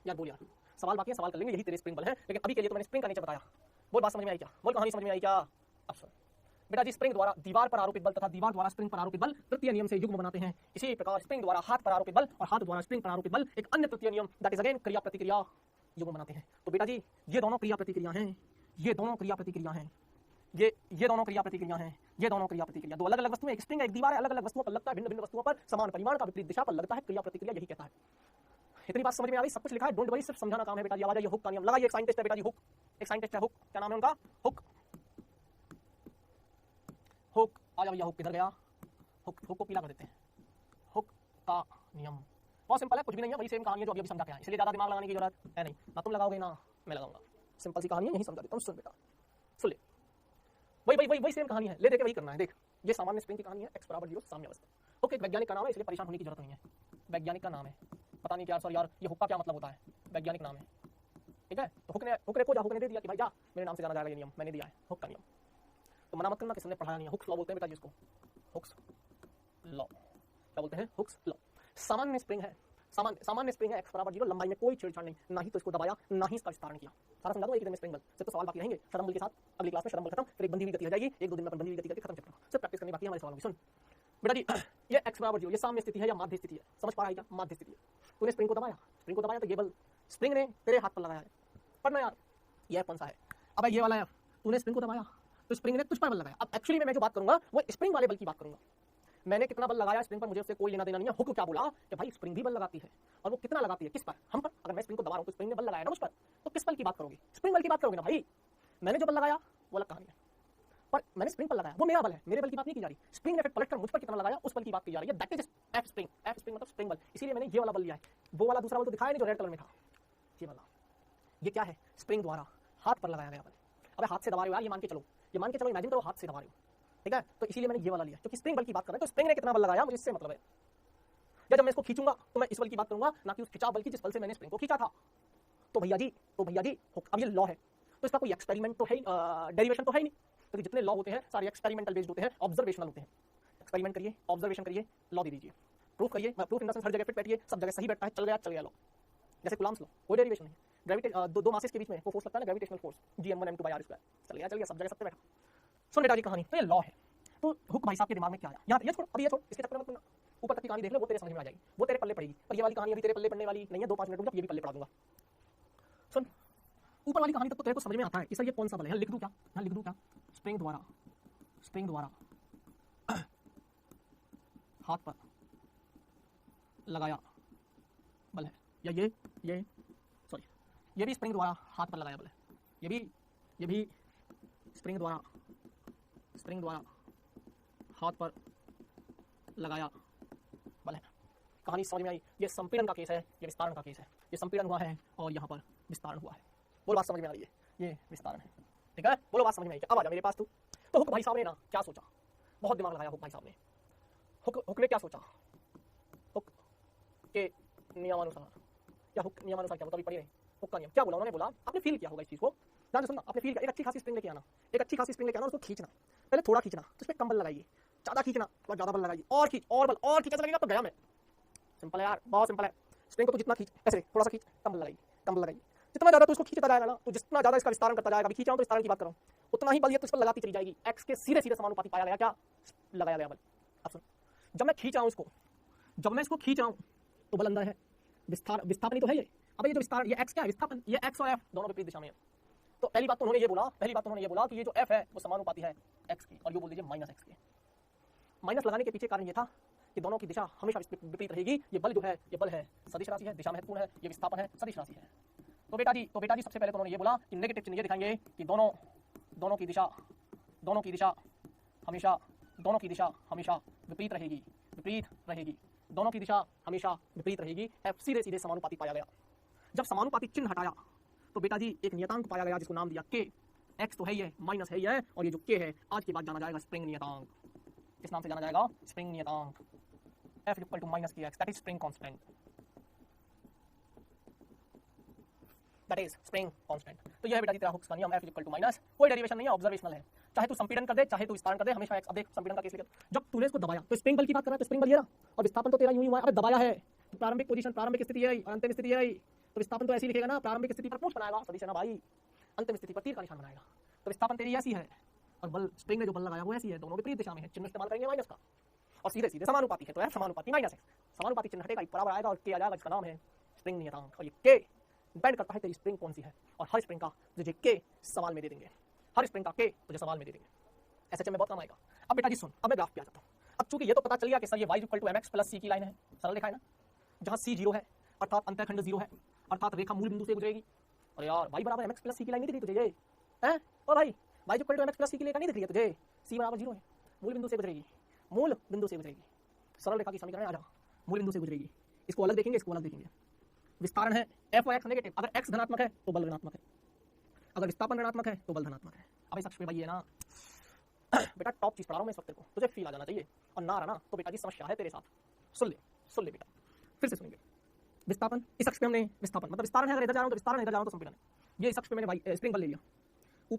यार। बोल यार, सवाल बाकी है, सवाल कर लेंगे, यही तेरे स्प्रिंग बल है, लेकिन अभी के लिए तो मैंने स्प्रिंग का नेचर बताया। बोल बात समझ में आई क्या, बोल कहानी समझ में आई क्या। अब सुन बेटा जी, स्प्रिंग द्वारा दीवार पर आरोपित बल तथा दीवार द्वारा स्प्रिंग पर आरोपित बल तृतीय नियम से युग्म बनाते हैं। इसी प्रकार स्प्रिंग द्वारा हाथ पर आरोपित बल और हाथ द्वारा स्प्रिंग पर आरोपित बल एक अन्य तृतीय नियम, दैट इज अगेन क्रिया प्रतिक्रिया, युग्म बनाते हैं। तो बेटा जी ये दोनों क्रिया प्रतिक्रिया हैं, ये दोनों क्रिया प्रतिक्रिया हैं, ये दोनों क्रिया प्रतिक्रिया हैं, ये दोनों क्रिया प्रतिक्रिया, दो अलग अलग वस्तुएं, एक स्प्रिंग है, एक दीवार है, अलग अलग वस्तुओं पर लगता है, भिन्न भिन्न वस्तुओं पर समान परिमाण का विपरीत दिशा पर लगता है, क्रिया प्रतिक्रिया यही कहता है। इतनी बात समझ में आ गई? सब कुछ लिखा है, डोंट वरी, सिर्फ समझाना काम है बेटा जी। आवाज आइए, हुक का नियम लगाइए, एक साइन टेस्ट है बेटा जी, हुक, एक साइन टेस्ट है, हुक, क्या नाम है उनका? हुक, हुक, आ जाओ भैया, हुक किधर गया? हुक, हुक को पीला कर देते हैं। हुक का नियम बहुत सिंपल है, कुछ भी नहीं है, वही सेम कहानी है जो अभी समझा के आए, इसलिए ज्यादा दिमाग लगाने की जरूरत है नहीं, ना तुम लगाओगे ना मैं लगाऊंगा, सिंपल सी कहानी है, यही समझा देता हूँ, सुन बेटा, सुन ले, वही सेम कहानी है, ले देके वही करना है। देख, ये सामान्य स्प्रिंग की कहानी है, x बराबर 0 साम्य अवस्था। ओके, वैज्ञानिक का नाम है, इसलिए परेशान होने की जरूरत नहीं है, वैज्ञानिक का नाम है, पता नहीं क्या सर यार ये हुक का क्या मतलब होता है, वैज्ञानिक नाम है, ठीक है। तो हुक ने दे दिया कि भाई जा, मेरे नाम से जाना जाएगा ये नियम, मैंने दिया है हुक का नियम, तो मना मत करना, किसने पढ़ाया नहीं है। हुक्स लॉ बोलते हैं बेटा जिसको, हुक्स लॉ, क्या बोलते हैं? Hooke's law. सामान्य स्प्रिंग है, सामान्य स्प्रिंग है, x बराबर 0, लंबाई में कोई छेड़छाड़ नहीं, ना ही तो इसको दबाया, ना ही इसका विस्तारण किया। सारा समझा दो एक दिन में स्प्रिंग बल, सिर्फ तो सवाल बाकी रहेंगे शरम बल के साथ, अगली क्लास में शरम बल खत्म, फिर एक बंधी हुई गति हो जाएगी, एक दो दिन में अपन बंधी हुई गति करके खत्म चैप्टर, सिर्फ प्रैक्टिस करनी बाकी है हमारे सवालों की। सुन बेटा जी, ये x बराबर 0 ये साम्य स्थिति है या माध्य स्थिति है? समझ पा रहा है क्या? माध्य स्थिति है। तूने स्प्रिंग को दबाया तो ये बल स्प्रिंग ने तेरे हाथ पर लगाया है, पढ़ना यार, ये कौन सा है? अब ये वाला है, तूने स्प्रिंग को दबाया तो स्प्रिंग ने तुझ पर बल लगाया। अब एक्चुअली मैं जो बात करूंगा वो स्प्रिंग वाले बल की बात करूंगा, मैंने कितना बल लगाया स्प्रिंग पर मुझे उससे कोई लेना देना नहीं है। हुक क्या बोला कि भाई स्प्रिंग भी बल लगाती है, और वो कितना लगाती है, किस पर? हम पर। अगर मैं स्प्रिंग को दबा रहा हूं तो स्प्रिंग ने बल लगाया ना मुझ पर, तो किस बल की बात करोगे? स्प्रिंग बल की बात करोगे ना भाई। मैंने जो बल लगाया वो अलग कहानी है, पर मैंने स्प्रिंग पर लगाया, वो मेरा बल है, मेरे बल की बात नहीं की जा रही। स्प्रिंग ने फिर पलटकर मुझ पर कितना लगाया उस बल की बात की जा रही है, that is F spring. F spring मतलब स्प्रिंग बल, इसीलिए मैंने ये वाला बल लिया है। वो वाला दूसरा बल तो दिखाया नहीं जो रेड कलर में था, ये वाला, ये क्या है? स्प्रिंग द्वारा हाथ पर लगाया गया बल। अब हाथ से दबा रहे हो यार, ये मान के चलो, इमेजिन करो हाथ से दबा रहे हो, ठीक है। तो इसीलिए मैंने ये वाला लिया, क्योंकि स्प्रिंग बल की बात कर रहे हैं, तो स्प्रिंग ने कितना बल लगाया मुझे इससे मतलब है। या जब मैं इसको खींचूंगा तो मैं इस बल की बात करूंगा, ना कि उस खिंचाव बल की जिस बल से मैंने स्प्रिंग को खींचा था। तो भैया जी अब ये लॉ है, तो इसका कोई एक्सपेरिमेंट तो है, डेरिवेशन तो है ही नहीं, क्योंकि जितने लॉ होते हैं सारे एक्सपेरिमेंटल बेस्ड होते हैं, ऑब्जर्वेशनल होते हैं। एक्सपेरिमेंट करिए, ऑब्जर्वेशन करिए, लॉ दे दीजिए, प्रूफ करिए, प्रूफ इन द सेंस हर जगह फिट बैठिए, सब जगह सही बैठता है, चल गया लॉ। जैसे कुलाम्स लॉ, कोई डेरिवेशन नहीं, दो मासेस के बीच में वो फोर्स लगता है ना, ग्रेविटेशनल फोर्स, Gm1 m2/r², चल गया सब जगह सब पे बैठा। सुन बेटा जी कहानी, तो ये लॉ है। तो हुक भाई साहब के दिमाग में क्या आया? यहाँ ये छोड़, अभी ये छोड़, इसके चक्कर में मत पड़ना, ऊपर तक की कहानी देख ले, वो तेरे समझ में आ जाएगी, वो तेरे पल्ले पड़ेगी। पर ये वाली कहानी अभी तेरे पल्ले पड़ने वाली नहीं है, 2-5 मिनट रुक जा, ये भी पल्ले पड़ा दूंगा। सुन, ऊपर वाली कहानी तक तो तेरे को समझ में आता है, इसलिए ये कौन सा बल है? लिख दूं क्या? यहाँ लिख दूं क्या? स्प्रिंग द्वारा हाथ पर लगाया बल है, या ये सॉरी, ये भी स्प्रिंग द्वारा हाथ पर लगाया बल है, ये भी स्प्रिंग द्वारा हाथ पर लगाया बल है। कहानी समझ में आई? ये संपीड़न का केस है, ये विस्तारण का केस है। ये संपीड़न हुआ है और यहाँ पर विस्तारण हुआ है। बोलो बात समझ में आ रही है? ये विस्तारण है, ठीक है। बोलो बात समझ में आई? अब आ जा मेरे पास तू। तो हुक भाई साहब ने ना क्या सोचा, बहुत दिमाग लगाया हुक भाई साहब ने। हुक ने क्या सोचा? हुक के नियमानुसार, या हुक नियमानुसार क्या, कभी पढ़ी नहीं, हुक का नियम क्या बोला उन्होंने? बोला, आपने फील किया होगा इस चीज को, ध्यान से सुनना, आपने फील किया, एक अच्छी खासी स्प्रिंग लेके आना, उसको खींचना, पहले थोड़ा खींचना, तो इस पे कम बल लगाइए, ज्यादा खींचना तो ज्यादा बल लगाइए, और खींचा लगेगा तो गया मैं। सिंपल है यार, बहुत सिंपल है। स्प्रिंग को तो जितना खींच, ऐसे थोड़ा सा खींच, कम बल लगाइए, जितना ज्यादा तो उसको खींचता जाएगा ना, तो जितना ज्यादा इसका विस्तारण करता जाएगा, अभी खींचा हूं तो विस्तारण की बात करूं, उतना ही बल ये तो इस पर लगाती चली जाएगी। एक्स के सीधे समानुपाती पाया गया, क्या लगाया गया बल। अब सुन, जब मैं खींच रहा हूं इसको, तो बल अंदर है, विस्थापन ही तो है ये। अब ये जो विस्तार, ये एक्स क्या है? विस्थापन। ये एक्स और एफ दोनों विपरीत दिशा में है। तो पहली बात तो उन्होंने ये बोला कि ये जो एफ है वो समानुपाती है एक्स की, और ये बोल दीजिए माइनस एक्स के। माइनस लगाने के पीछे कारण ये था कि दोनों की दिशा हमेशा विपरीत रहेगी। ये बल जो है, ये बल है सदिश राशि है, दिशा महत्वपूर्ण है, ये विस्थापन है सदिश राशि है। तो बेटा जी सबसे पहले तो उन्होंने ये बोला कि नेगेटिव चिन्ह ये दिखाएंगे कि दोनों की दिशा हमेशा विपरीत रहेगी, दोनों की दिशा हमेशा विपरीत रहेगी। एफ सीधे समानुपाती पाया गया। जब समानुपाती चिन्ह हटाया तो बेटा जी एक नियतांक पाया गया जिसको नाम दिया के। एक्स तो है ये, माइनस है ये, और ये जो के है आज के बाद जाना जाएगा स्प्रिंग नियतांक। किस नाम से जाना जाएगा? स्प्रिंग नियतांक। F इक्वल टू माइनस के x, that is spring constant, that is spring constant. तो ये है बेटा जी तेरा हुक्स का नियम, F इक्वल टू माइनस, कोई डेरिवेशन नहीं है, ऑब्जर्वेशनल है। चाहे तू संपीड़न कर दे, चाहे तू विस्तारण कर दे, हमेशा एक्स। अब देख संपीड़न का केस लेकर, जब तूने इसको दबाया तो स्प्रिंग बल की बात कर रहा है, तो स्प्रिंग बल ये रहा, और विस्थापन तो तेरा यूं ही हुआ है। अबे दबाया है तो प्रारंभिक पोजीशन, प्रारंभिक स्थिति है, अंतिम स्थिति है, तो विस्थापन तो ऐसे ही लिखेगा ना, प्रारंभिक स्थिति पर पूछ बनाएगा सदिश है ना भाई, अंतिम स्थिति पर तीर का निशान बनाएगा। तो विस्थापन तेरी ऐसी है, और बल स्प्रिंग ने जो बल लगाया वो ऐसी है, दोनों विपरीत दिशा में है। चिन्ह इस्तेमाल करेंगे माइनस का, और सीधे समानुपाती है, तो F समानुपाती माइनस एक्स। समानुपाती चिन्ह हटेगा, बराबर आएगा, और के आ जाएगा, जिसका नाम है स्प्रिंग नियतांक। और ये के डिपेंड करता है तेरी स्प्रिंग कौन सी है, और हर स्प्रिंग का तुझे के सवाल में दे देंगे। हर स्प्रिंग का के तुझे सवाल में दे देंगे, एसएचएम में बहुत काम आएगा। अब बेटा जी सुन, अब मैं ग्राफ पे आ जाता हूँ। अब चूंकि ये तो पता चल गया कि सर ये y equal to mx plus c की लाइन है, सरल रेखा है ना, जहाँ c 0 है अर्थात अंतःखंड 0 है, अर्थात रेखा मूल बिंदु से गुजरेगी। अरे यार y बराबर mx प्लस c की लाइन नहीं दिख रही तुझे, ये हैं ओ भाई, y equal to mx plus c की लाइन नहीं दिख रही है तुझे, c बराबर 0 है, मूल बिंदु से गुजरेगी, मूल बिंदु से गुजरेगी, सरल रेखा की समीकरण है, आ जा, मूल बिंदु से गुजरेगी। इसको अलग देखेंगे, इसको अलग देखेंगे। विस्तारण है f और x नेगेटिव, अगर x धनात्मक है तो बल ऋणात्मक है, अगर विस्थापन ऋणात्मक है तो बल धनात्मक है। अब इस अक्ष पे भाई ये ना बेटा टॉप चीज पढ़ा रहा हूं मैं इस वक्त को, तुझे फील आ जाना चाहिए, और ना रहा ना तो बेटा जी समस्या है तेरे साथ। सुन ले बेटा, फिर से सुनेंगे। विस्थापन इस अक्ष पे हमने विस्थापन मतलब विस्तारण है, अगर इधर जा रहा हूं तो विस्तारण, इधर जा रहा हूं तो संपीड़न है। ये इस अक्ष पे मैंने भाई स्प्रिंग बल ले लिया,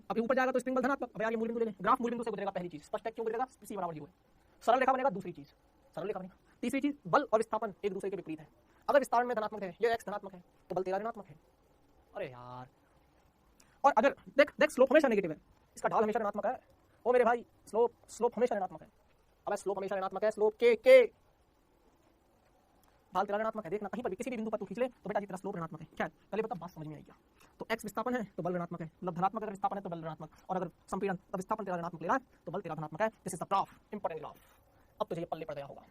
अभी ऊपर जाएगा तो स्प्रिंग बल धनात्मक। अब यार ये मूल बिंदु ले ले, ग्राफ मूल बिंदु से गुजरेगा, पहली चीज स्पष्ट है, क्यों गुजरेगा, c बराबर 0 है, सरल रेखा बनेगा, दूसरी चीज सरल रेखा बनेगा, तीसरी चीज बल और विस्थापन एक दूसरे के विपरीत है। अगर विस्तारण में धनात्मक है, ये x धनात्मक है तो बल तेरा ऋणात्मक है। अरे यार, और अगर देख स्लोप हमेशा नेगेटिव है, इसका ढाल हमेशा ऋणात्मक है ओ मेरे भाई, स्लोप हमेशा ऋणात्मक है। अब स्लोप हमेशा ऋणात्मक है, स्लोप के ढाल तेरा ऋणात्मक है, देखना कहीं पर भी किसी भी बिंदु पर तू खींच ले तो बेटा जी तेरा स्लोप ऋणात्मक है। क्या पहले बता, बात समझ में आई क्या? तो x विस्थापन है तो बल ऋणात्मक है, मतलब धनात्मक अगर विस्थापन है तो बल ऋणात्मक, और अगर संपीड़न तब विस्थापन तेरा ऋणात्मक ले रहा है तो बल तेरा धनात्मक है। This is the graph, important graph. अब तुझे ये पल्ले पड़ गया होगा,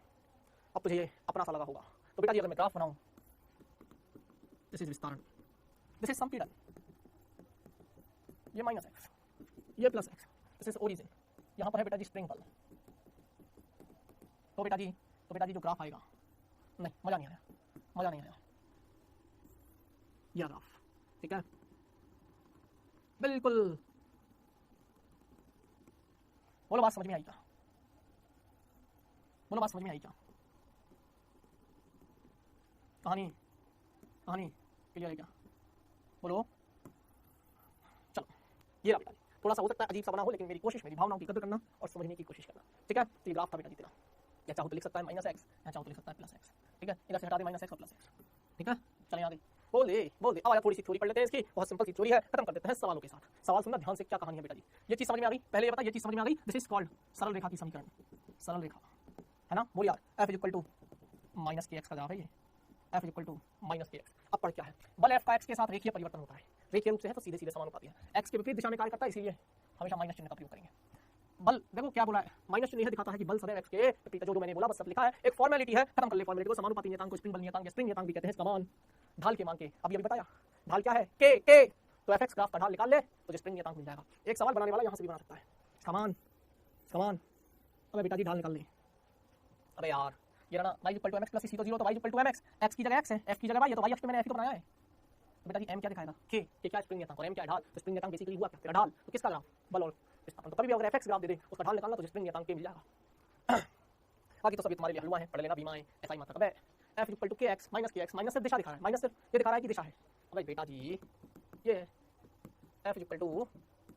अब तुझे ये अपना सा लगा होगा। तो बेटा जी अगर मैं ग्राफ बनाऊं, दिस इज विस्तारण, दिस इज संपीड़न, ये माइनस x, ये plus x, this is origin, यहाँ पर है बेटा जी स्प्रिंग बल। तो बेटा जी जो ग्राफ आएगा, नहीं मजा नहीं आया यह ग्राफ, ठीक है बिल्कुल। बोलो बात समझ में आई क्या? बोलो बात समझ में आई क्या? कहानी क्लियर है क्या? बोलो। चलो ये रहा बेटा, थोड़ा सा हो सकता है अजीब सा बना हो, लेकिन मेरी कोशिश, मेरी भावनाओं की कदर करना और समझने की कोशिश करना, ठीक है। तो ये ग्राफ था बेटा जी तेरा, या चाहो तो लिख सकता है माइनस एक्स, या चाहो तो लिख सकता है प्लस एक्स, ठीक है। इधर से हटा दे माइनस एक्स और प्लस एक्स, ठीक है। चले आगे, बोल दे। अब आया थोड़ी सी थ्योरी पढ़ लेते हैं इसकी, बहुत सिंपल सी थ्योरी है, खत्म कर देते हैं सवालों के साथ। सवाल सुनना ध्यान से, क्या कहानी है बेटा जी, ये चीज समझ में आ गई? पहले ये बता, ये चीज समझ में आ गई? दिस इज कॉल्ड सरल रेखा की समीकरण, सरल रेखा है ना। बोल यार, f इक्वल टू माइनस के एक्स का ग्राफ है ये, f इक्वल टू माइनस के एक्स। अब पढ़ क्या है, बल f का x के साथ रेखीय परिवर्तन होता है, रेखीय रूप से है तो सीधे समानुपाती है, x के विपरीत दिशा में कार्य करता है, इसीलिए हमेशा माइनस चिन्ह का प्रयोग करेंगे। बल देखो क्या बोला है, माइनस चिन्ह यह दिखाता है कि बल सदैव x के विपरीत, जो मैंने बोला बस सब लिखा है, एक फॉर्मेलिटी है, खत्म कर ले फॉर्मेलिटी को। समानुपाती नियतांक को स्प्रिंग बल नियतांक या स्प्रिंग नियतांक भी कहते हैं, इसका मान ढाल के मान के अभी बताया, ढाल क्या है के, तो fx ग्राफ का ढाल निकाल ले तो जो स्प्रिंग नियतांक मिल जाएगा। एक सवाल बनाने वाला यहाँ से भी बना सकता है, समान। अबे बेटा जी ढाल निकाल ले। अबे यार ये ना y equal to mx plus c तो 0, तो y equal to mx, x की जगह x है, f की जगह y है, तो y अक्ष पे मैंने f को बनाया है। तो बेटा जी m क्या दिखाएगा, k क्या स्प्रिंग नियतांक और m क्या ढाल, तो स्प्रिंग नियतांक बेसिकली हुआ क्या तेरा ढाल, तो किसका ग्राफ, बल और विस्थापन। तो कभी भी अगर fx ग्राफ दे दे उसका ढाल निकालना तो स्प्रिंग नियतांक के मिल जाएगा। बाकी तो सभी तुम्हारे लिए हलवा है, पढ़ लेना बीमा है, ऐसा ही मतलब है। f equal to kx minus kx, minus से दिशा दिखा रहा है, माइनस से ये दिखा रहा है कि दिशा है। अब बेटा जी ये f equal to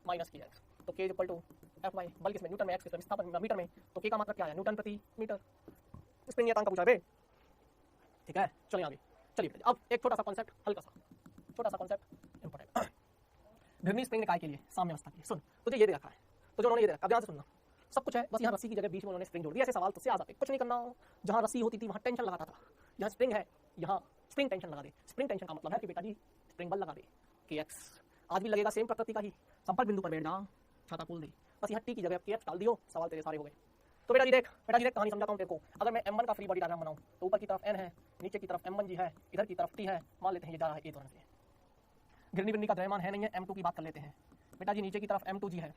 minus kx, तो k इक्वल टू fy, बल किसमें न्यूटन में, x किसमें विस्थापन मीटर में, तो k का मात्रक क्या है, न्यूटन प्रति मीटर, स्प्रिंग नियतांक का पूछा है बे, ठीक है। चलिए आगे, चलिए अब एक छोटा सा कॉन्सेप्ट, हल्का सा छोटा सा कॉन्सेप्ट इंपॉर्टेंट, घूर्णी स्प्रिंग निकाय के लिए साम्यावस्था के। सुन तुझे ये दे रखा है, तो जो उन्होंने ये दे रखा, अब ध्यान से सुनना, सब कुछ है, बस यहाँ रस्सी की जगह बीच में उन्होंने स्प्रिंग जोड़ दिया। ऐसे सवाल तो से आ जाते, कुछ नहीं करना, जहाँ रस्सी होती थी वहाँ टेंशन लगाता था, यहाँ स्प्रिंग है यहाँ स्प्रिंग टेंशन लगा दे। स्प्रिंग टेंशन का मतलब है कि बेटा जी स्प्रिंग बल लगा दे, कि एक्स आज भी लगेगा, सेम प्रकृति का ही, संपर्क बिंदु पर बैठ जा, छाता खोल दे, बस यहाँ टी की जगह एक्स डाल दियो, सवाल तेरे सारे हो गए। तो बेटा जी देख कहानी समझाता हूँ तेरे को। अगर मैं m1 का फ्री बॉडी डायग्राम बनाऊँ तो ऊपर की तरफ n है, नीचे की तरफ m1 जी है, इधर की तरफ t है, मान लेते हैं ये जा रहा है a त्वरण से। घिरनी का द्रव्यमान है नहीं है, m2 की बात कर लेते हैं बेटा जी, नीचे की तरफ m2 जी है,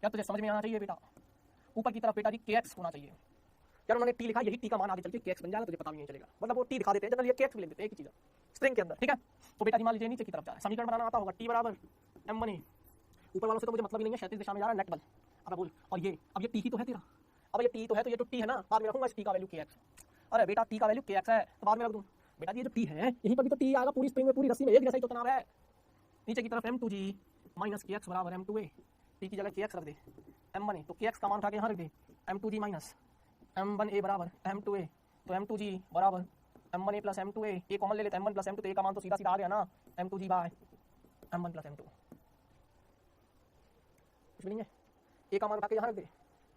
क्या तुझे समझ में आना चाहिए बेटा। ऊपर की तरफ बेटा जी kx होना चाहिए, यार उन्होंने t लिखा, यही t का मान आगे चल के kx बन जाएगा, तुझे पता भी नहीं चलेगा, मतलब वो t दिखा देते हैं जनरली, kx भी लिख देते हैं एक ही चीज स्प्रिंग के अंदर, ठीक है। तो बेटा जी मान लीजिए नीचे की तरफ जा रहा है, समीकरण बनाना आता होगा, t बराबर m1, ऊपर वालों से तो मुझे मतलब ही नहीं है, क्षैतिज दिशा में जा रहा है नेट बल। अब बोल, और ये अब ये t ही तो है तेरा, अब ये t तो है, तो ये तो t है ना, बाद में रखूंगा इस t का वैल्यू kx। अरे बेटा t का वैल्यू kx है तो बाद में रख दूं, बेटा जी ये जो t है यहीं पर भी तो t आएगा, पूरी स्प्रिंग में पूरी रस्सी में एक जैसा ही तो तनाव है। नीचे की तरफ m2g माइनस kx बराबर m2a, t की जगह kx रख दे, m1a, तो kx का मान उठा के यहाँ रख दे, m2g माइनस m1a बराबर m2a, तो m2g बराबर m1a प्लस m2a, ये कॉमन ले लेते हैं m1 प्लस m2, तो a का मान तो सीधा सीधा आ गया ना, m2g bye m1 plus m2, कुछ भी नहीं है, a का मान उठा के यहाँ रख दे,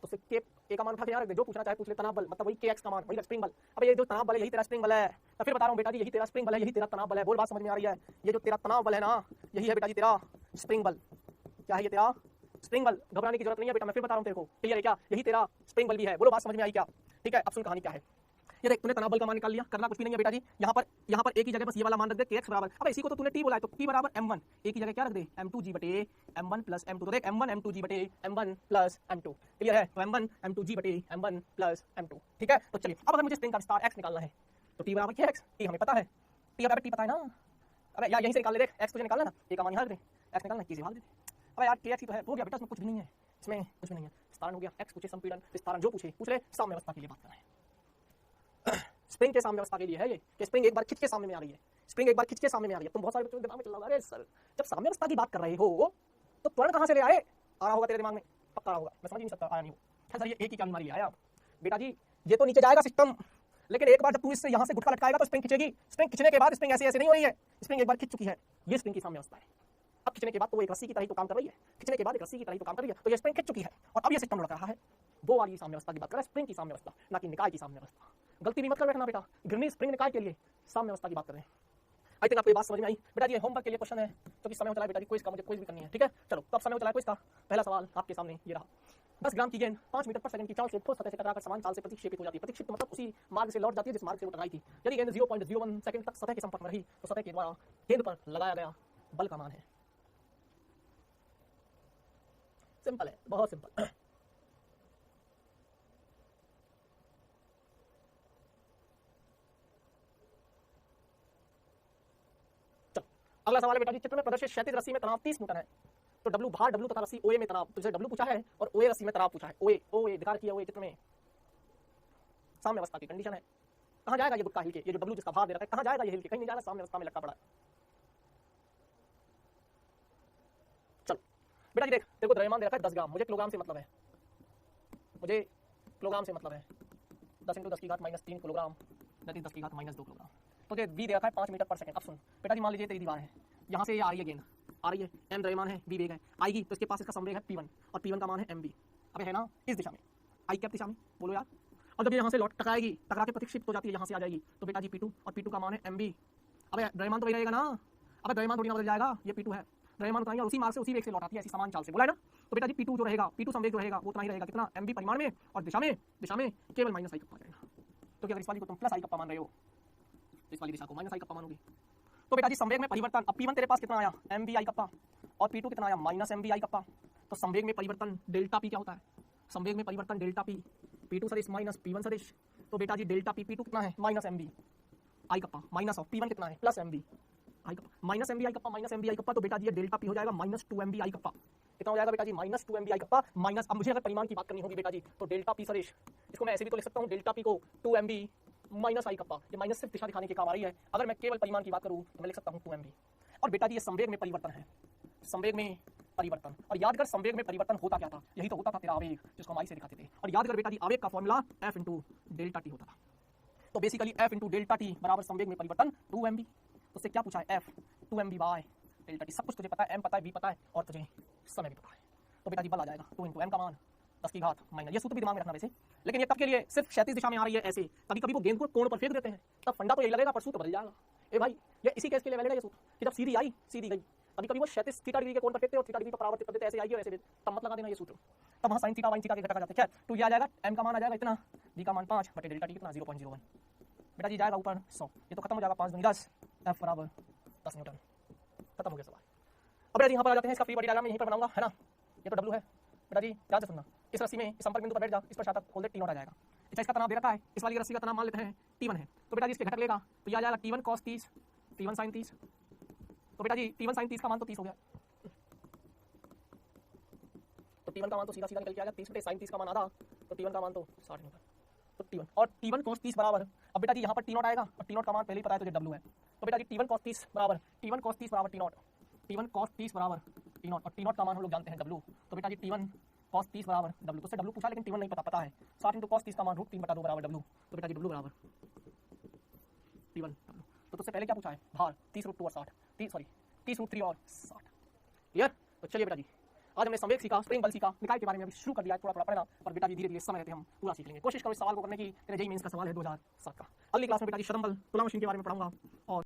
तो फिर के a का मान उठा के यहाँ रख दे, जो पूछना चाहे पूछ ले, तनाव बल मतलब वही kx का मान, वही स्प्रिंग बल। अब ये जो तनाव बल है यही तेरा स्प्रिंग बल है, तो फिर बता रहा हूँ बेटा जी यही तेरा स्प्रिंग बल है, यही तेरा तनाव बल है। बोल बात समझ में आ रही है, ये जो तेरा तनाव बल है ना, यही है बेटा जी तेरा स्प्रिंग बल। क्या है ये तेरा स्प्रिंग बल, घबराने की जरूरत नहीं है बेटा, मैं फिर बता रहा हूँ तेरे को, क्लियर है क्या? यही तेरा स्प्रिंग बल भी है। बोलो बात समझ में आई क्या? ठीक है, अब सुन कहानी क्या है। ये देख, तूने तनाव बल का मान निकाल लिया, करना कुछ भी नहीं है बेटा जी। यहाँ पर एक ही जगह बस ये वाला मान रख दे kx बराबर, अब इसी को तो तूने t बोला है, तो t बराबर m1, एक ही जगह क्या रख दे m2g बटे m1 प्लस m2। तो देख m1 m2g बटे m1 प्लस m2, क्लियर है? तो m1 m2g बटे m1 प्लस m2, ठीक है। तो चलिए, अब अगर मुझे स्प्रिंग का विस्तार x निकालना है तो t बराबर क्या है? x, t हमें पता है, t बराबर t पता है ना। अबे यार यहीं से निकाल ले, देख x तुझे निकालना ना, a का मान यहाँ रख दे, x निकालना k से भाग दे। अबे यार kx ही तो है, हो गया बेटा, इसमें कुछ भी नहीं है, इसमें कुछ भी नहीं है। विस्तारण हो गया, x पूछे संपीड़न, विस्तारण जो पूछे पूछ ले, साम्य अवस्था के लिए बात कर रहे हैं। स्प्रिंग के सामने अवस्था के लिए है ये, कि स्प्रिंग एक बार खिंच के सामने में आ रही है, स्प्रिंग एक बार खिंच के सामने में आ रही है। तुम बहुत सारे बच्चों के दिमाग में चल रहा है, अरे सर जब साम्य अवस्था की बात कर रहे हो तो त्वरण कहां से ले आए? आ रहा होगा तेरे दिमाग में, पक्का रहा होगा, मैं समझ ही नहीं सकता, आया नहीं हो। सर ये एक ही क्या बीमारी आया बेटा जी, ये तो नीचे जाएगा सिस्टम, लेकिन एक बार जब तू इससे यहाँ से गुटका लटकाएगा तो स्प्रिंग खिंचेगी। स्प्रिंग खिंचने के बाद स्प्रिंग ऐसे ऐसे नहीं हो रही है, स्प्रिंग एक बार खिंच चुकी है, ये स्प्रिंग की साम्य अवस्था है। अब खिंचने के बाद तो वो एक रस्सी की तरह तो काम कर रही है, खिंचने के बाद एक रस्सी की तरह तो काम कर रही है, तो ये स्प्रिंग खिंच चुकी है और अब ये सिस्टम लटक रहा है। वो वाली साम्य अवस्था की बात कर रहा है, स्प्रिंग की साम्य अवस्था, ना कि निकाय की साम्य अवस्था। गलती भी मत कर बैठना बेटा, गिरनी स्प्रिंग निकाय के लिए साम्य अवस्था की बात कर रहे हैं। आई थिंक आपको ये बात समझ में आई बेटा जी। होमवर्क के लिए क्वेश्चन है, तो किस समय में चला बेटा जी, क्विज का मुझे क्विज भी करनी है, ठीक है। चलो तो अब समय में चला क्विज का। पहला सवाल आपके सामने ये रहा, 10 ग्राम की गेंद 5 मीटर पर सेकंड की चाल से ठोस सतह से टकराकर समान चाल से प्रतिक्षेपित हो जाती है। प्रतिक्षेपित मतलब उसी मार्ग से लौट जाती है जिस मार्ग से वो टकराई थी। यदि गेंद 0.01 सेकंड तक सतह के संपर्क में रही तो सतह के द्वारा गेंद पर लगाया गया बल का मान है। सिंपल है, बहुत सिंपल। अगला सवाल है बेटा जी, चित्र में प्रदर्शित क्षैतिज रस्सी में तनाव 30 न्यूटन है, तो W भार W तथा रस्सी OA में तनाव, तो जैसे W पूछा है और OA रस्सी में तनाव पूछा है, OA दिखा किया, OA चित्र में साम्य अवस्था की कंडीशन है। कहां जाएगा ये गुटका हिल के, ये जो W जिसका भार दे रखा है कहां जाएगा ये हिल के? कहीं नहीं जाएगा, साम्य अवस्था में लटका पड़ा है। चलो बेटा जी देख, तेरे को द्रव्यमान दे रखा है 10 ग्राम, मुझे किलोग्राम से मतलब है, मुझे किलोग्राम से मतलब है 10 × 10 की घात -3 किलोग्राम, दैट इज 10 की घात -2 किलोग्राम। तो ये v दे रखा है 5 मीटर पर सेकंड। अब सुन बेटा जी, मान लीजिए तेरी दीवार है, यहाँ से ये आ रही है गेंद, आ रही है, m द्रव्यमान है, v वेग है, आएगी तो इसके पास इसका संवेग है p1 और p1 का मान है mv। अबे है ना इस दिशा में, i कैप दिशा में, बोलो यार। और जब ये यहाँ से लौट टकराएगी, टकरा के प्रतिक्षेपित हो जाती है, यहाँ से आ जाएगी, तो बेटा जी p2 और p2 का मान है mv। अबे द्रव्यमान तो वही रहेगा ना, अबे द्रव्यमान थोड़ी ना बदल जाएगा, ये p2 है, द्रव्यमान उतना ही, और उसी मार्ग से उसी वेग से लौटाती है, ऐसी समान चाल से, बोला है ना। तो बेटा जी p2 जो रहेगा, p2 संवेग जो रहेगा वो उतना ही रहेगा, कितना? mv परिमाण में, और दिशा में केवल -i कप्पा जाएगा। तो अगर इस वाली को तुम +i कप्पा मान रहे हो, इस वाली दिशा को -i कप्पा मानोगी, तो बेटा जी संवेग में परिवर्तन, अब p1 तेरे पास कितना आया mvi कप्पा, और p2 कितना आया -mvi कप्पा। तो संवेग में परिवर्तन डेल्टा p क्या होता है? संवेग में परिवर्तन डेल्टा p, p2 सदिश माइनस p1 सदिश, तो बेटा जी डेल्टा p, p2 कितना है -mvi kappa, minus of p1 कितना है +mvi kappa, -mvi kappa -mvi kappa, तो बेटा जी ये डेल्टा p हो जाएगा -2mvi कप्पा। कितना हो जाएगा बेटा जी? -2mvi कप्पा माइनस, अब मुझे अगर परिमाण की बात करनी होगी बेटा जी, तो डेल्टा p सदिश, इसको मैं ऐसे भी तो लिख सकता हूँ, डेल्टा p को 2mv -i कप्पा, ये माइनस सिर्फ दिशा दिखाने के काम आ रही है। अगर मैं केवल परिमाण की बात करूँ तो मैं लिख सकता हूँ 2mv। और बेटा जी ये संवेग में परिवर्तन है, संवेग में परिवर्तन, और याद कर संवेग में परिवर्तन होता क्या था? यही तो होता था तेरा आवेग, जिसको हम आई से दिखाते थे। और याद कर बेटा जी आवेग का फॉर्मूला F × डेल्टा टी होता था। तो बेसिकली F × डेल्टा टी बराबर संवेग में परिवर्तन 2mv। तो उससे क्या पूछा है? F 2mv bye delta T. सब कुछ तुझे पता है, m पता है, v पता है, और तुझे समय भी पता है। तो बेटा जी बल आ जाएगा 2 × m का मान 10 की घात -, ये सूत्र भी दिमाग में रखना वैसे, लेकिन ये तब के लिए सिर्फ क्षैतिज दिशा में आ रही है ऐसे, कभी कभी वो गेंद को कोण पर फेंक देते हैं, तब फंडा तो यही लगेगा पर सूत्र बदल जाएगा। ए भाई ये इसी केस के लिए वैलिड है ये सूत्र, कि जब सीधी आई सीधी गई, कभी कभी वो क्षैतिज थीटा डिग्री के कोण पर फेंकते और थीटा डिग्री पर परावर्तित कर देते, ऐसे आएगी और ऐसे, तब मत लगा देना ये सूत्र, तब वहाँ sin थीटा y थीटा के घटक आ जाते हैं। क्या तो ये आ जाएगा, m का मान आ जाएगा इतना, v का मान 5 बटे डेल्टा टी कितना 0.01, बेटा जी जाएगा ऊपर 100, ये तो खत्म हो जाएगा 5 × 10, f बराबर 10 न्यूटन। खत्म हो गया सवाल। अब बेटा जी यहाँ पर आ जाते हैं, इसका फ्री बॉडी डायग्राम यहीं पर बनाऊंगा, है ना। ये तो W है बेटा जी, ध्यान से सुनना, इस रस्सी में इस संपर्क बिंदु पर बैठ जा, इस पर शातक खोल दे, T0 आ जाएगा। अच्छा इसका तनाव दे रखा है, इस वाली रस्सी का तनाव मान लेते हैं T1 है, तो बेटा जी इसके घटक लेगा तो ये आ जाएगा T1 cos 30, T1 sin 30, तो बेटा जी T1 sin 30 का मान तो 30 हो गया, तो T1 का मान तो सीधा सीधा निकल के आ गया 30 बटे sin 30 का मान आधा, तो T1 का मान तो 60 न्यूटन। तो T1 और T1 cos 30 बराबर, अब बेटा जी यहाँ पर T0 आएगा और T0 का मान पहले ही पता है तुझे W है, तो बेटा जी T1 cos 30 बराबर T1 cos 30 बराबर T0, T1 cos 30 बराबर T0, और T0 का मान हम लोग जानते हैं W, तो बेटा जी T1 cos 30 बराबर W, तो उससे W पूछा लेकिन T1 नहीं पता है, 60 × cos 30 का मान √3/2 बराबर W, तो बेटा जी W बराबर T1 W। तो तुझसे पहले क्या पूछा है? भार 30√2 और 60, 30√3 और 60, क्लियर। तो चलिए बेटा जी आज हमने संवेग सीखा, स्प्रिंग बल सीखा, निकाय के बारे में अभी शुरू कर दिया है, थोड़ा थोड़ा पढ़ना, पर बेटा जी धीरे धीरे समय रहते हम पूरा सीख लेंगे। कोशिश करो इस सवाल को करने की, तेरे जेईई मेंस का सवाल है 2007 का। अगली क्लास में बेटा जी शरम बल तुला मशीन के बारे में पढ़ाऊंगा, और